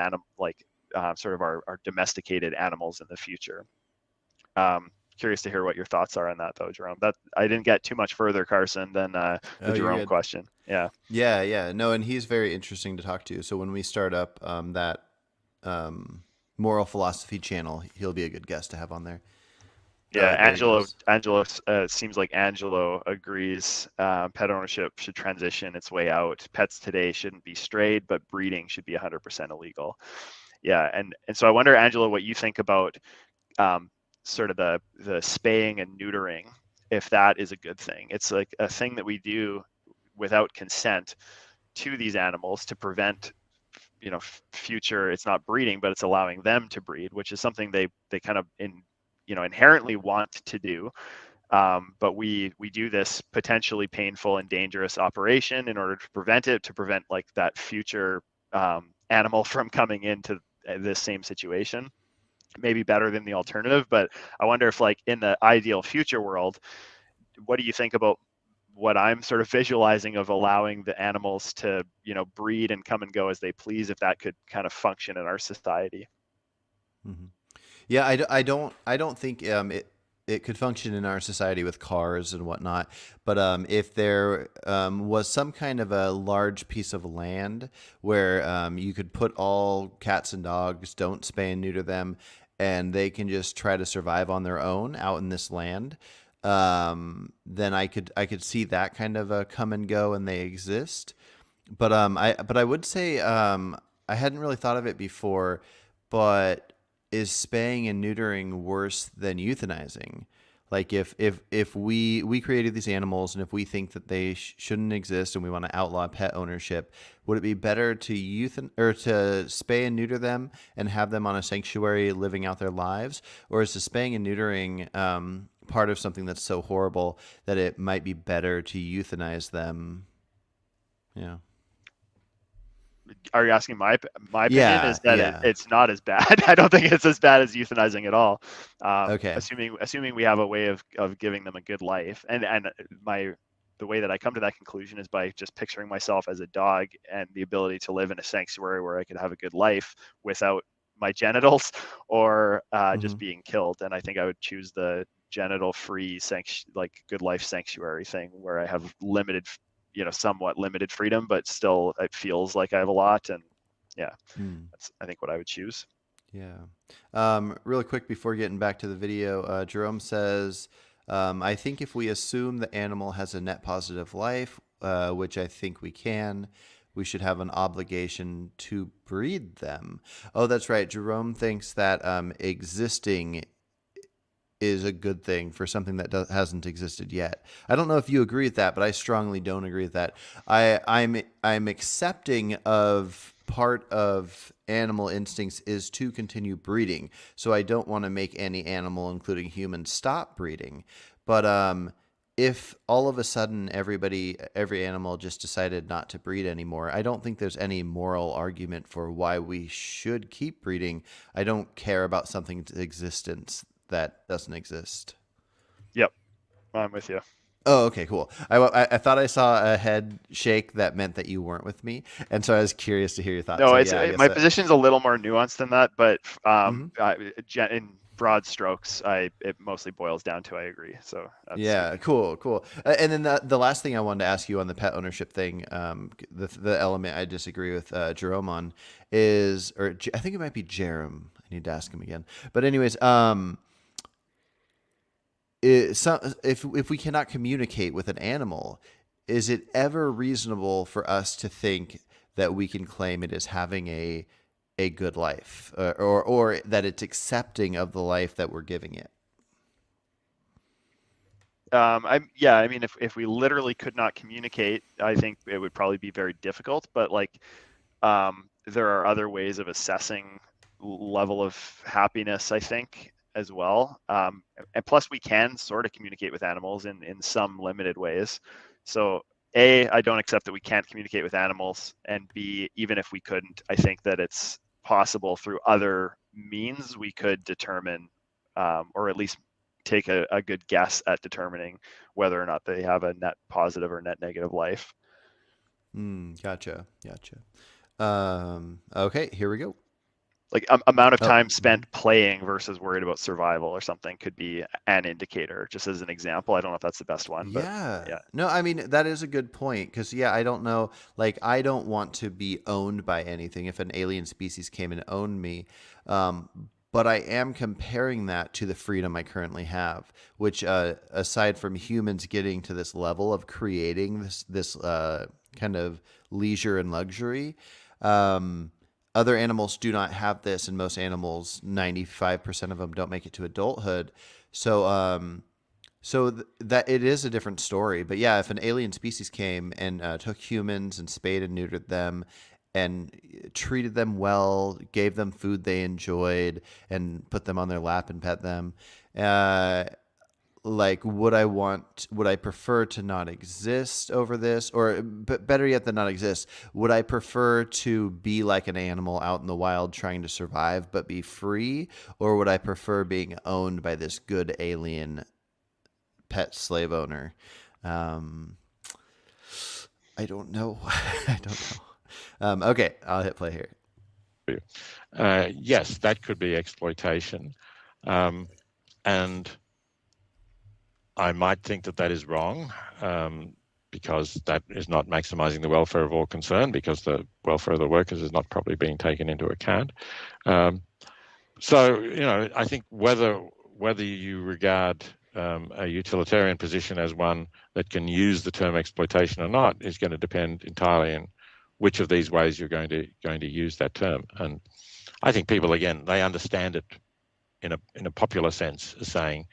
sort of our domesticated animals in the future. Curious to hear what your thoughts are on that though, Jerome. That I didn't get too much further, Carson, than the Jerome question. Yeah. No, and he's very interesting to talk to. So when we start up that moral philosophy channel, he'll be a good guest to have on there. Yeah, Angelo seems like Angelo agrees. Pet ownership should transition its way out. Pets today shouldn't be strayed, but breeding should be 100% illegal. Yeah, and so I wonder, Angelo, what you think about sort of the spaying and neutering, if that is a good thing. It's like a thing that we do without consent to these animals to prevent, you know, future. It's not breeding, but it's allowing them to breed, which is something they kind of inherently want to do. But we do this potentially painful and dangerous operation in order to prevent like that future animal from coming into this same situation. Maybe better than the alternative, but I wonder if like in the ideal future world, what do you think about what I'm sort of visualizing of allowing the animals to, you know, breed and come and go as they please, if that could kind of function in our society? Mm-hmm. Yeah, I don't think it could function in our society with cars and whatnot. But if there was some kind of a large piece of land where you could put all cats and dogs, don't spay and neuter them, and they can just try to survive on their own out in this land, then I could see that kind of a come and go, and they exist. But I would say I hadn't really thought of it before, but is spaying and neutering worse than euthanizing? Like if we created these animals, and if we think that they shouldn't exist and we want to outlaw pet ownership, would it be better to to spay and neuter them and have them on a sanctuary living out their lives, or is the spaying and neutering part of something that's so horrible that it might be better to euthanize them? Yeah. Are you asking my opinion? Is that it's not as bad. I don't think it's as bad as euthanizing at all. Okay. Assuming we have a way of giving them a good life, and the way that I come to that conclusion is by just picturing myself as a dog and the ability to live in a sanctuary where I could have a good life without my genitals or just being killed. And I think I would choose the genital-free like good life sanctuary thing, where I have somewhat limited freedom, but still it feels like I have a lot. And that's I think what I would choose. Yeah. Really quick before getting back to the video, Jerome says, I think if we assume the animal has a net positive life, which I think we can, we should have an obligation to breed them. Oh, that's right. Jerome thinks that existing is a good thing for something that hasn't existed yet. I don't know if you agree with that, but I strongly don't agree with that. I'm accepting of part of animal instincts is to continue breeding. So I don't want to make any animal, including humans, stop breeding. But if all of a sudden every animal just decided not to breed anymore, I don't think there's any moral argument for why we should keep breeding. I don't care about something's existence that doesn't exist. Yep, I'm with you. Oh, okay, cool. I thought I saw a head shake that meant that you weren't with me, and so I was curious to hear your thoughts. No, So, it's yeah, I guess my that, position's a little more nuanced than that, but in broad strokes, it mostly boils down to I agree. So that's yeah, cool. And then the last thing I wanted to ask you on the pet ownership thing, the element I disagree with Jerome on is, or I think it might be Jerome. I need to ask him again. But anyways, if we cannot communicate with an animal, is it ever reasonable for us to think that we can claim it as having a good life, or that it's accepting of the life that we're giving it? I mean, if we literally could not communicate, I think it would probably be very difficult. But like, there are other ways of assessing level of happiness, I think, as well. And plus, we can sort of communicate with animals in some limited ways. So A, I don't accept that we can't communicate with animals, and B, even if we couldn't, I think that it's possible through other means we could determine, or at least take a good guess at determining whether or not they have a net positive or net negative life. Gotcha. Okay, here we go. Like amount of time spent playing versus worried about survival or something could be an indicator, just as an example. I don't know if that's the best one, but yeah. No, I mean, that is a good point, because I don't know, like, I don't want to be owned by anything if an alien species came and owned me. But I am comparing that to the freedom I currently have, which, aside from humans getting to this level of creating this kind of leisure and luxury, other animals do not have this, and most animals, 95% of them, don't make it to adulthood. So, that it is a different story. But yeah, if an alien species came and took humans and spayed and neutered them and treated them well, gave them food they enjoyed, and put them on their lap and pet them, like, would I prefer to not exist over this? Or, but better yet than not exist, would I prefer to be like an animal out in the wild trying to survive but be free? Or would I prefer being owned by this good alien pet slave owner? I don't know. I don't know. Okay, I'll hit play here. Yes, that could be exploitation. And I might think that is wrong, because that is not maximizing the welfare of all concerned, because the welfare of the workers is not properly being taken into account. So, I think whether you regard a utilitarian position as one that can use the term exploitation or not is going to depend entirely on which of these ways you're going to use that term. And I think people, again, they understand it in a popular sense as saying,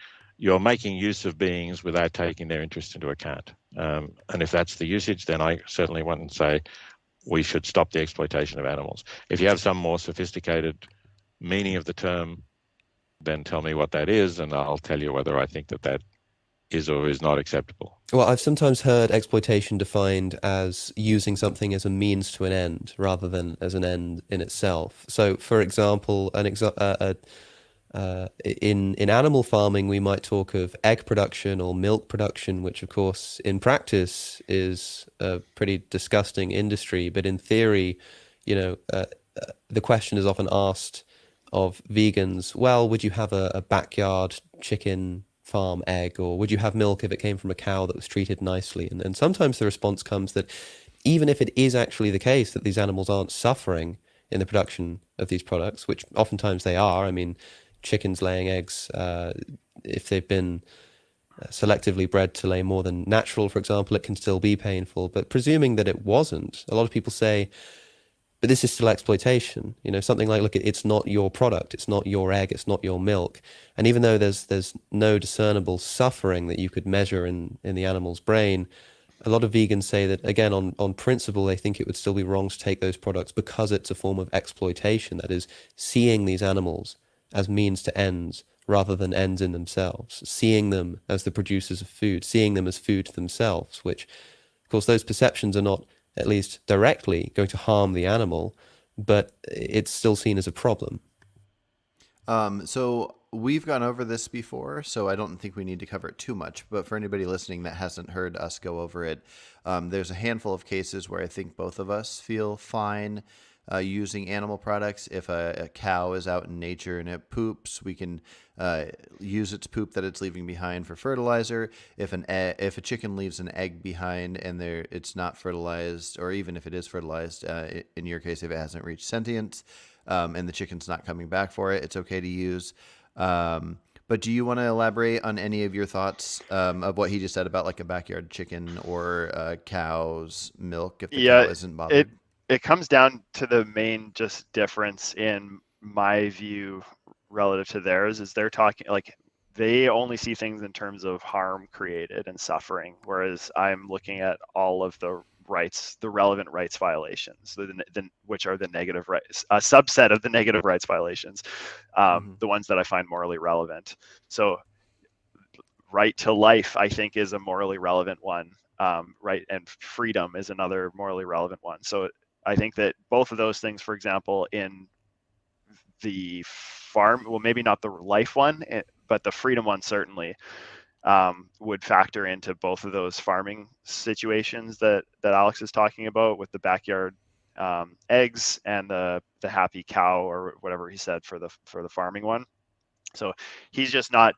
you're making use of beings without taking their interest into account. And if that's the usage, then I certainly want to say we should stop the exploitation of animals. If you have some more sophisticated meaning of the term, then tell me what that is, and I'll tell you whether I think that is or is not acceptable. Well, I've sometimes heard exploitation defined as using something as a means to an end rather than as an end in itself. So, for example, in animal farming, we might talk of egg production or milk production, which, of course, in practice is a pretty disgusting industry. But in theory, the question is often asked of vegans, well, would you have a backyard chicken farm egg, or would you have milk if it came from a cow that was treated nicely? And sometimes the response comes that even if it is actually the case that these animals aren't suffering in the production of these products, which oftentimes they are. I mean, chickens laying eggs, if they've been selectively bred to lay more than natural, for example, it can still be painful. But presuming that it wasn't, a lot of people say, but this is still exploitation. Something like, look, it's not your product, it's not your egg, it's not your milk. And even though there's no discernible suffering that you could measure in the animal's brain, a lot of vegans say that, again, on principle, they think it would still be wrong to take those products because it's a form of exploitation. That is, seeing these animals as means to ends rather than ends in themselves, seeing them as the producers of food, seeing them as food themselves, which, of course, those perceptions are not, at least directly, going to harm the animal, but it's still seen as a problem. So we've gone over this before, so I don't think we need to cover it too much. But for anybody listening that hasn't heard us go over it, there's a handful of cases where I think both of us feel fine using animal products. If a cow is out in nature and it poops, we can use its poop that it's leaving behind for fertilizer. If a chicken leaves an egg behind and it's not fertilized, or even if it is fertilized, in your case, if it hasn't reached sentience, and the chicken's not coming back for it, it's okay to use. But do you want to elaborate on any of your thoughts of what he just said about like a backyard chicken or cow's milk if the cow isn't bothered? It comes down to the main just difference in my view relative to theirs is they're talking like they only see things in terms of harm created and suffering, whereas I'm looking at all of the rights, the relevant rights violations, which are the negative rights, a subset of the negative rights violations, the ones that I find morally relevant. So right to life, I think, is a morally relevant one. Right, and freedom is another morally relevant one. So I think that both of those things, for example, in the farm, well, maybe not the life one, but the freedom one certainly would factor into both of those farming situations that Alex is talking about with the backyard eggs and the happy cow or whatever he said for the farming one. So he's just not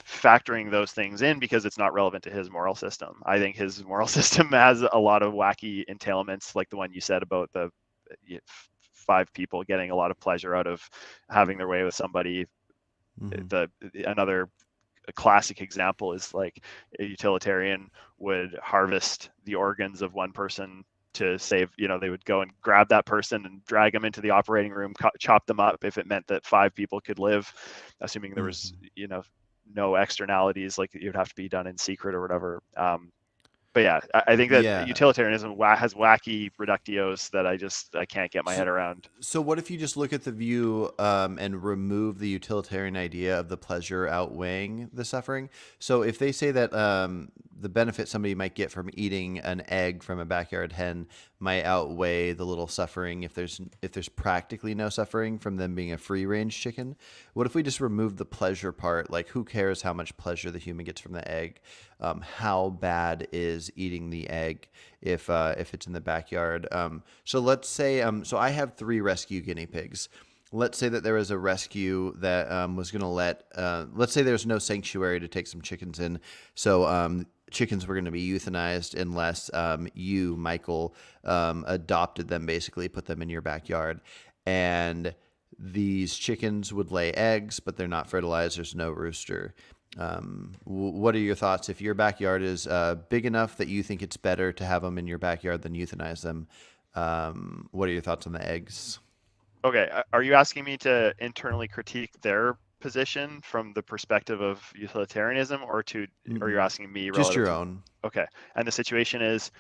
factoring those things in because it's not relevant to his moral system. I think his moral system has a lot of wacky entailments, like the one you said about the 5 people getting a lot of pleasure out of having their way with somebody. Another classic example is like a utilitarian would harvest the organs of one person to save, they would go and grab that person and drag them into the operating room, chop them up if it meant that 5 people could live, assuming there was, no externalities, like it would have to be done in secret or whatever. But yeah, I think that utilitarianism has wacky reductios that I can't get my head around. So what if you just look at the view and remove the utilitarian idea of the pleasure outweighing the suffering? So if they say that the benefit somebody might get from eating an egg from a backyard hen might outweigh the little suffering if there's practically no suffering from them being a free range chicken, what if we just remove the pleasure part? Like, who cares how much pleasure the human gets from the egg? How bad is eating the egg if it's in the backyard? So let's say so I have 3 rescue guinea pigs. Let's say that there was a rescue that was going to let's say there's no sanctuary to take some chickens in. So chickens were going to be euthanized unless you, Michael, adopted them, basically put them in your backyard. And these chickens would lay eggs, but they're not fertilized. There's no rooster. What are your thoughts? If your backyard is big enough that you think it's better to have them in your backyard than euthanize them, what are your thoughts on the eggs? Okay, are you asking me to internally critique their position from the perspective of utilitarianism, or are you asking me just your own? Okay, and the situation is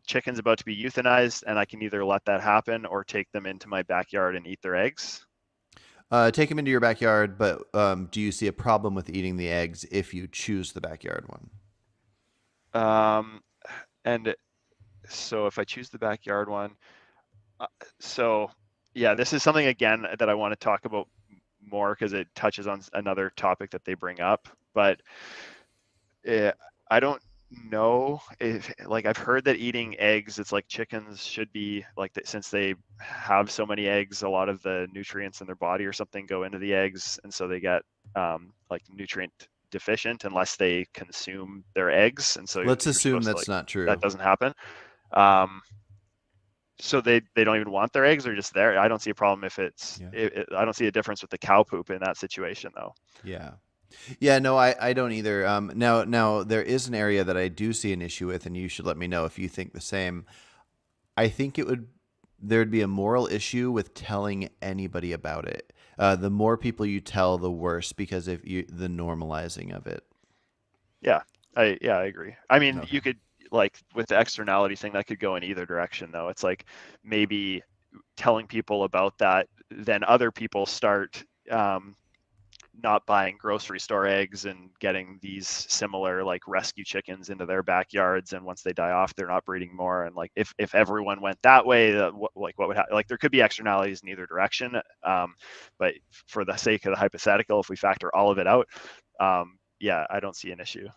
chicken's about to be euthanized, and I can either let that happen or take them into my backyard and eat their eggs? Take them into your backyard, but do you see a problem with eating the eggs if you choose the backyard one? And so if I choose the backyard one, so yeah, this is something again that I want to talk about more because it touches on another topic that they bring up. But I don't know if, like, I've heard that eating eggs, it's like chickens should be like that, since they have so many eggs, a lot of the nutrients in their body or something go into the eggs, and so they get like nutrient deficient unless they consume their eggs. And so let's assume that's not true. That doesn't happen. So they don't even want their eggs, or just there. I don't see a problem if it's. I don't see a difference with the cow poop in that situation, though. Yeah, no, I don't either. Now there is an area that I do see an issue with, and you should let me know if you think the same. I think there'd be a moral issue with telling anybody about it. The more people you tell, the worse, because of the normalizing of it. Yeah, I agree. I mean, you could, like, with the externality thing, that could go in either direction, though. It's like maybe telling people about that, then other people start not buying grocery store eggs and getting these similar like rescue chickens into their backyards, and once they die off they're not breeding more. And like if everyone went that way, what would happen? Like there could be externalities in either direction, but for the sake of the hypothetical, if we factor all of it out, yeah, I don't see an issue.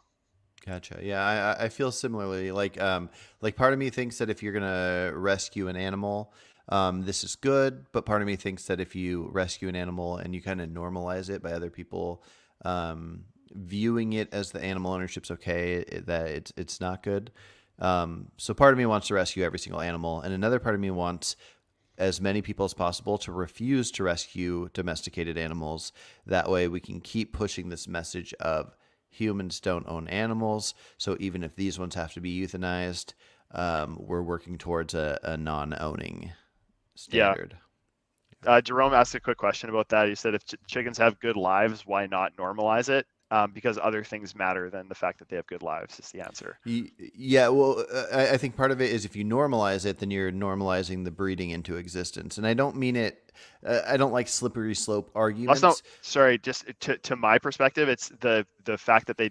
Gotcha. Yeah, I feel similarly. Like part of me thinks that if you're gonna rescue an animal, this is good. But part of me thinks that if you rescue an animal and you kind of normalize it by other people viewing it as the animal ownership's okay, that it's not good. So part of me wants to rescue every single animal, and another part of me wants as many people as possible to refuse to rescue domesticated animals. That way we can keep pushing this message of humans don't own animals, so even if these ones have to be euthanized, we're working towards a non-owning standard. Yeah. Jerome asked a quick question about that. He said if chickens have good lives, why not normalize it? Because other things matter than the fact that they have good lives is the answer. Yeah, well, I think part of it is if you normalize it, then you're normalizing the breeding into existence. And I don't mean it, I don't like slippery slope arguments. Also, sorry, just to my perspective, it's the fact that they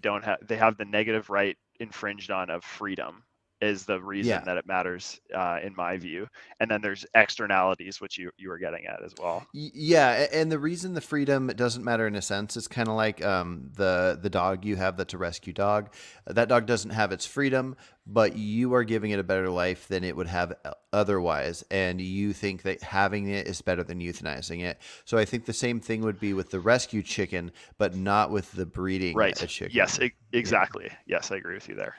have the negative right infringed on of freedom is the reason that it matters in my view. And then there's externalities, which you were getting at as well. Yeah, and the reason the freedom doesn't matter in a sense is kind of like the dog you have that's a rescue dog. That dog doesn't have its freedom, but you are giving it a better life than it would have otherwise, and you think that having it is better than euthanizing it. So I think the same thing would be with the rescue chicken, but not with the breeding a chicken. Yes, exactly. Yeah. Yes, I agree with you there.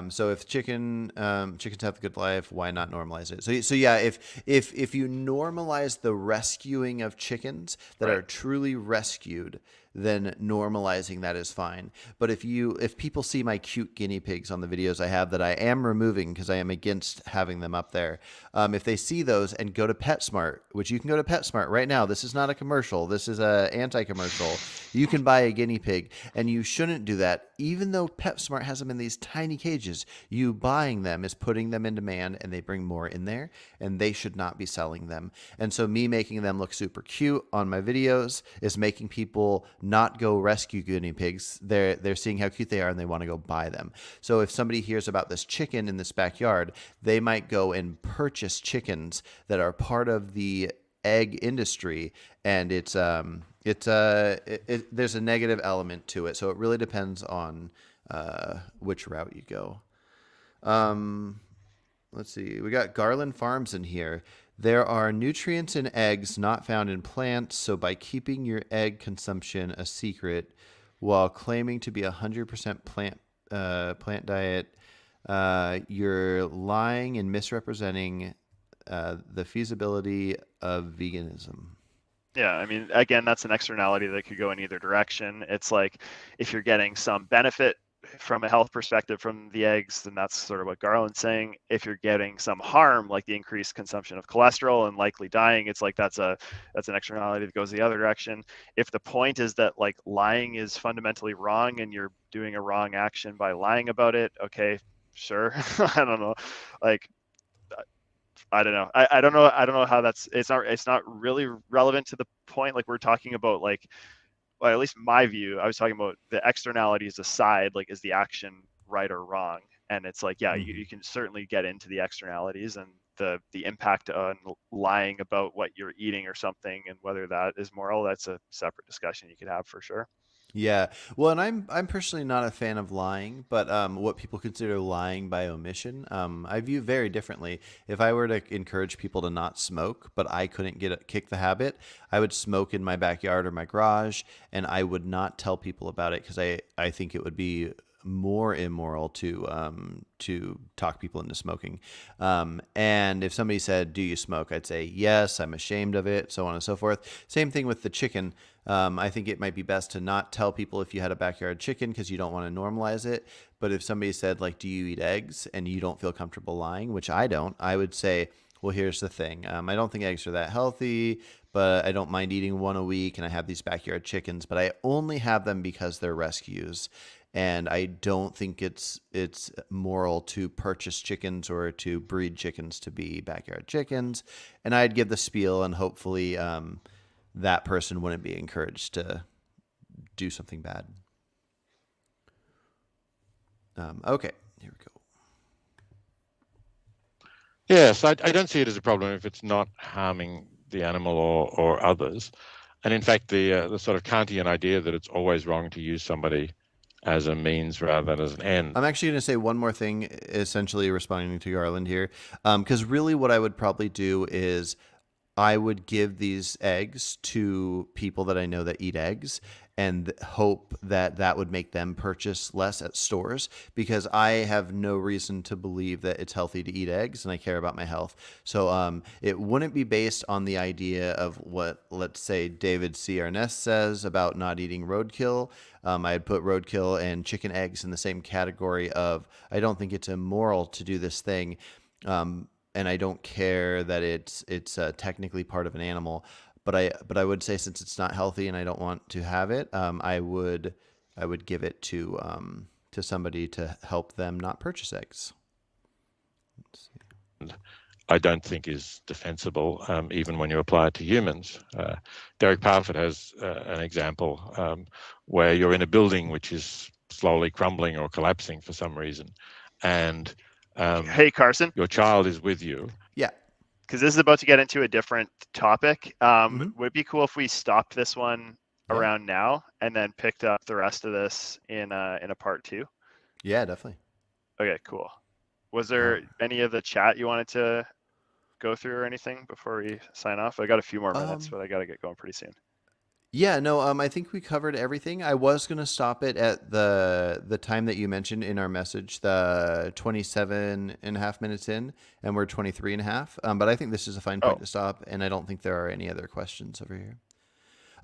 So if chickens have a good life, why not normalize it? So yeah, if you normalize the rescuing of chickens that are truly rescued, then normalizing that is fine. But if people see my cute guinea pigs on the videos I have that I am removing because I am against having them up there, if they see those and go to PetSmart, which you can go to PetSmart right now, this is not a commercial, this is a anti-commercial. You can buy a guinea pig, and you shouldn't do that. Even though PetSmart has them in these tiny cages, you buying them is putting them in demand, and they bring more in there, and they should not be selling them. And so me making them look super cute on my videos is making people not go rescue guinea pigs. They're seeing how cute they are, and they want to go buy them. So if somebody hears about this chicken in this backyard, they might go and purchase chickens that are part of the egg industry, and there's a negative element to it. So it really depends on which route you go. Let's see. We got Garland Farms in here. There are nutrients in eggs not found in plants, so by keeping your egg consumption a secret while claiming to be 100% plant diet, you're lying and misrepresenting the feasibility of veganism. Yeah, I mean, again, that's an externality that could go in either direction. It's like if you're getting some benefit from a health perspective from the eggs, then that's sort of what Garland's saying. If you're getting some harm, like the increased consumption of cholesterol and likely dying, it's like that's an externality that goes the other direction. If the point is that like lying is fundamentally wrong and you're doing a wrong action by lying about it, okay, sure. I don't know. Like I don't know. I don't know how it's not really relevant to the point. Like we're talking about like, well, at least my view, I was talking about the externalities aside, like is the action right or wrong? And it's like, yeah, you can certainly get into the externalities and the impact on lying about what you're eating or something, and whether that is moral, that's a separate discussion you could have for sure. Yeah. Well, and I'm personally not a fan of lying, but what people consider lying by omission, I view very differently. If I were to encourage people to not smoke, but I couldn't kick the habit, I would smoke in my backyard or my garage, and I would not tell people about it because I think it would be more immoral to talk people into smoking. And if somebody said, "Do you smoke?" I'd say, "Yes, I'm ashamed of it," so on and so forth. Same thing with the chicken. I think it might be best to not tell people if you had a backyard chicken because you don't want to normalize it. But if somebody said, like, "Do you eat eggs?" and you don't feel comfortable lying, which I don't, I would say, well, here's the thing. I don't think eggs are that healthy, but I don't mind eating one a week, and I have these backyard chickens, but I only have them because they're rescues. And I don't think it's moral to purchase chickens or to breed chickens to be backyard chickens. And I'd give the spiel, and hopefully that person wouldn't be encouraged to do something bad. Okay, here we go. Yes, I don't see it as a problem if it's not harming the animal or others. And in fact, the sort of Kantian idea that it's always wrong to use somebody as a means rather than as an end. I'm actually going to say one more thing, essentially responding to Garland here, because really what I would probably do is I would give these eggs to people that I know that eat eggs and hope that that would make them purchase less at stores, because I have no reason to believe that it's healthy to eat eggs and I care about my health. So it wouldn't be based on the idea of what, let's say, David C. Arness says about not eating roadkill. I'd put roadkill and chicken eggs in the same category of, I don't think it's immoral to do this thing. And I don't care that it's technically part of an animal, but I would say, since it's not healthy and I don't want to have it, I would give it to somebody to help them not purchase eggs. Let's see. I don't think is defensible, even when you apply it to humans. Derek Parfit has an example where you're in a building which is slowly crumbling or collapsing for some reason, and Hey, Carson. your child is with you. Yeah. Because this is about to get into a different topic. Would it be cool if we stopped this one around now and then picked up the rest of this in a part 2? Yeah, definitely. Okay, cool. Was there any of the chat you wanted to go through or anything before we sign off? I got a few more minutes, but I got to get going pretty soon. Yeah, no, I think we covered everything. I was going to stop it at the time that you mentioned in our message, the 27 and a half minutes in, and we're 23 and a half. But I think this is a fine point to stop, and I don't think there are any other questions over here.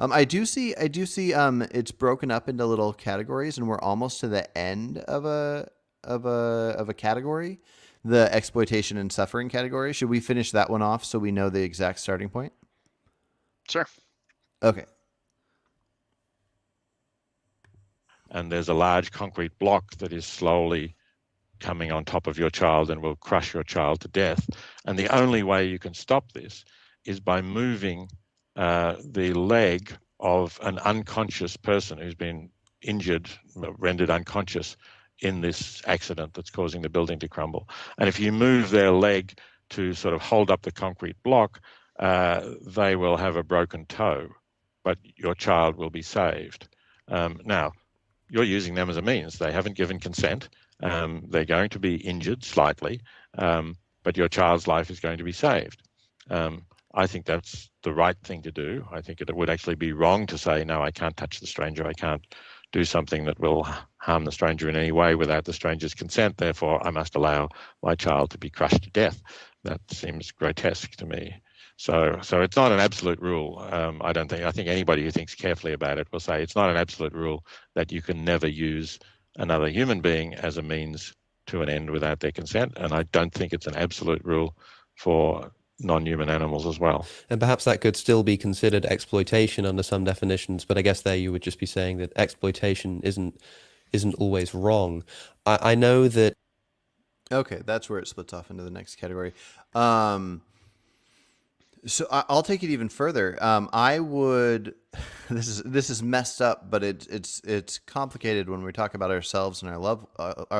I do see it's broken up into little categories, and we're almost to the end of a category, the exploitation and suffering category. Should we finish that one off so we know the exact starting point? Sure. Okay. And there's a large concrete block that is slowly coming on top of your child and will crush your child to death. And the only way you can stop this is by moving the leg of an unconscious person who's been injured, rendered unconscious in this accident that's causing the building to crumble. And if you move their leg to sort of hold up the concrete block, they will have a broken toe, but your child will be saved. Now, you're using them as a means. They haven't given consent. They're going to be injured slightly, but your child's life is going to be saved. I think that's the right thing to do. I think it would actually be wrong to say, no, I can't touch the stranger. I can't do something that will harm the stranger in any way without the stranger's consent. Therefore, I must allow my child to be crushed to death. That seems grotesque to me. So it's not an absolute rule. I think anybody who thinks carefully about it will say it's not an absolute rule that you can never use another human being as a means to an end without their consent. And I don't think it's an absolute rule for non-human animals as well. And perhaps that could still be considered exploitation under some definitions, but I guess there you would just be saying that exploitation isn't always wrong. I know that. Okay, that's where it splits off into the next category. So I'll take it even further. I would. This is messed up, but it's complicated when we talk about ourselves and our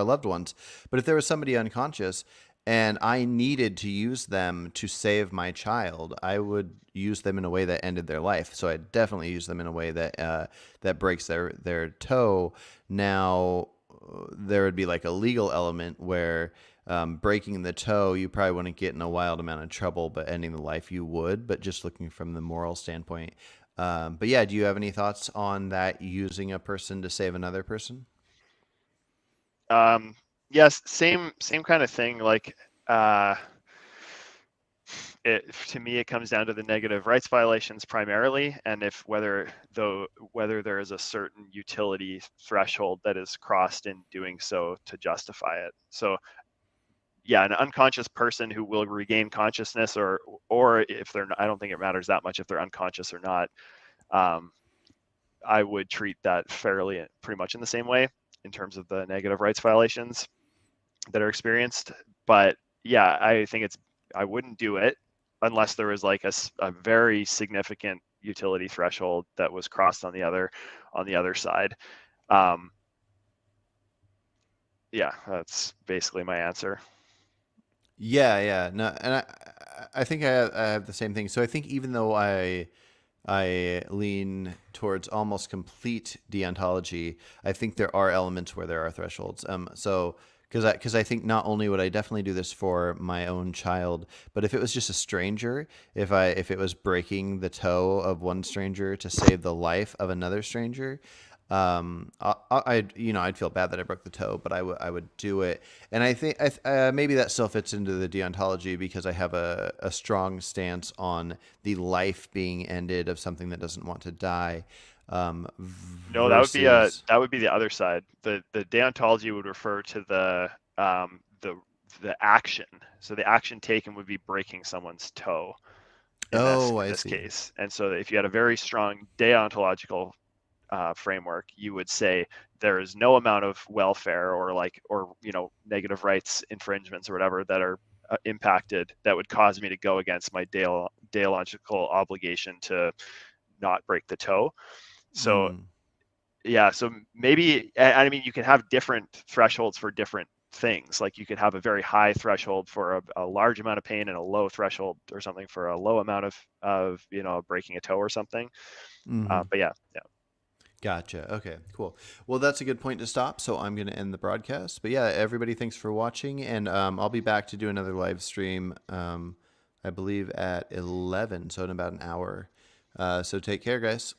loved ones. But if there was somebody unconscious and I needed to use them to save my child, I would use them in a way that ended their life. So I'd definitely use them in a way that breaks their toe. Now there would be like a legal element where breaking the toe, you probably wouldn't get in a wild amount of trouble, but ending the life you would. But just looking from the moral standpoint. But yeah, do you have any thoughts on that, using a person to save another person? Yes, same kind of thing. Like, to me, it comes down to the negative rights violations primarily, and if whether there is a certain utility threshold that is crossed in doing so to justify it. So, yeah, an unconscious person who will regain consciousness, or if they're not, I don't think it matters that much if they're unconscious or not. I would treat that fairly, pretty much in the same way in terms of the negative rights violations that are experienced. But yeah, I think I wouldn't do it unless there was like a very significant utility threshold that was crossed on the other side. Yeah, that's basically my answer. Yeah. No, and I think I have the same thing. So I think even though I lean towards almost complete deontology, I think there are elements where there are thresholds. So because I think not only would I definitely do this for my own child, but if it was just a stranger, if it was breaking the toe of one stranger to save the life of another stranger, I'd feel bad that I broke the toe, but I would do it. And I think maybe that still fits into the deontology because I have a strong stance on the life being ended of something that doesn't want to die. No, that would be the other side. The deontology would refer to the action. So the action taken would be breaking someone's toe in this case. And so if you had a very strong deontological framework, you would say there is no amount of welfare or negative rights infringements or whatever that are impacted that would cause me to go against my deontological obligation to not break the toe. So yeah, so maybe, I mean, you can have different thresholds for different things. Like you could have a very high threshold for a large amount of pain and a low threshold or something for a low amount of breaking a toe or something. But yeah. Gotcha. Okay, cool. Well, that's a good point to stop. So I'm going to end the broadcast. But yeah, everybody, thanks for watching. And I'll be back to do another live stream, I believe at 11. So in about an hour. So take care, guys.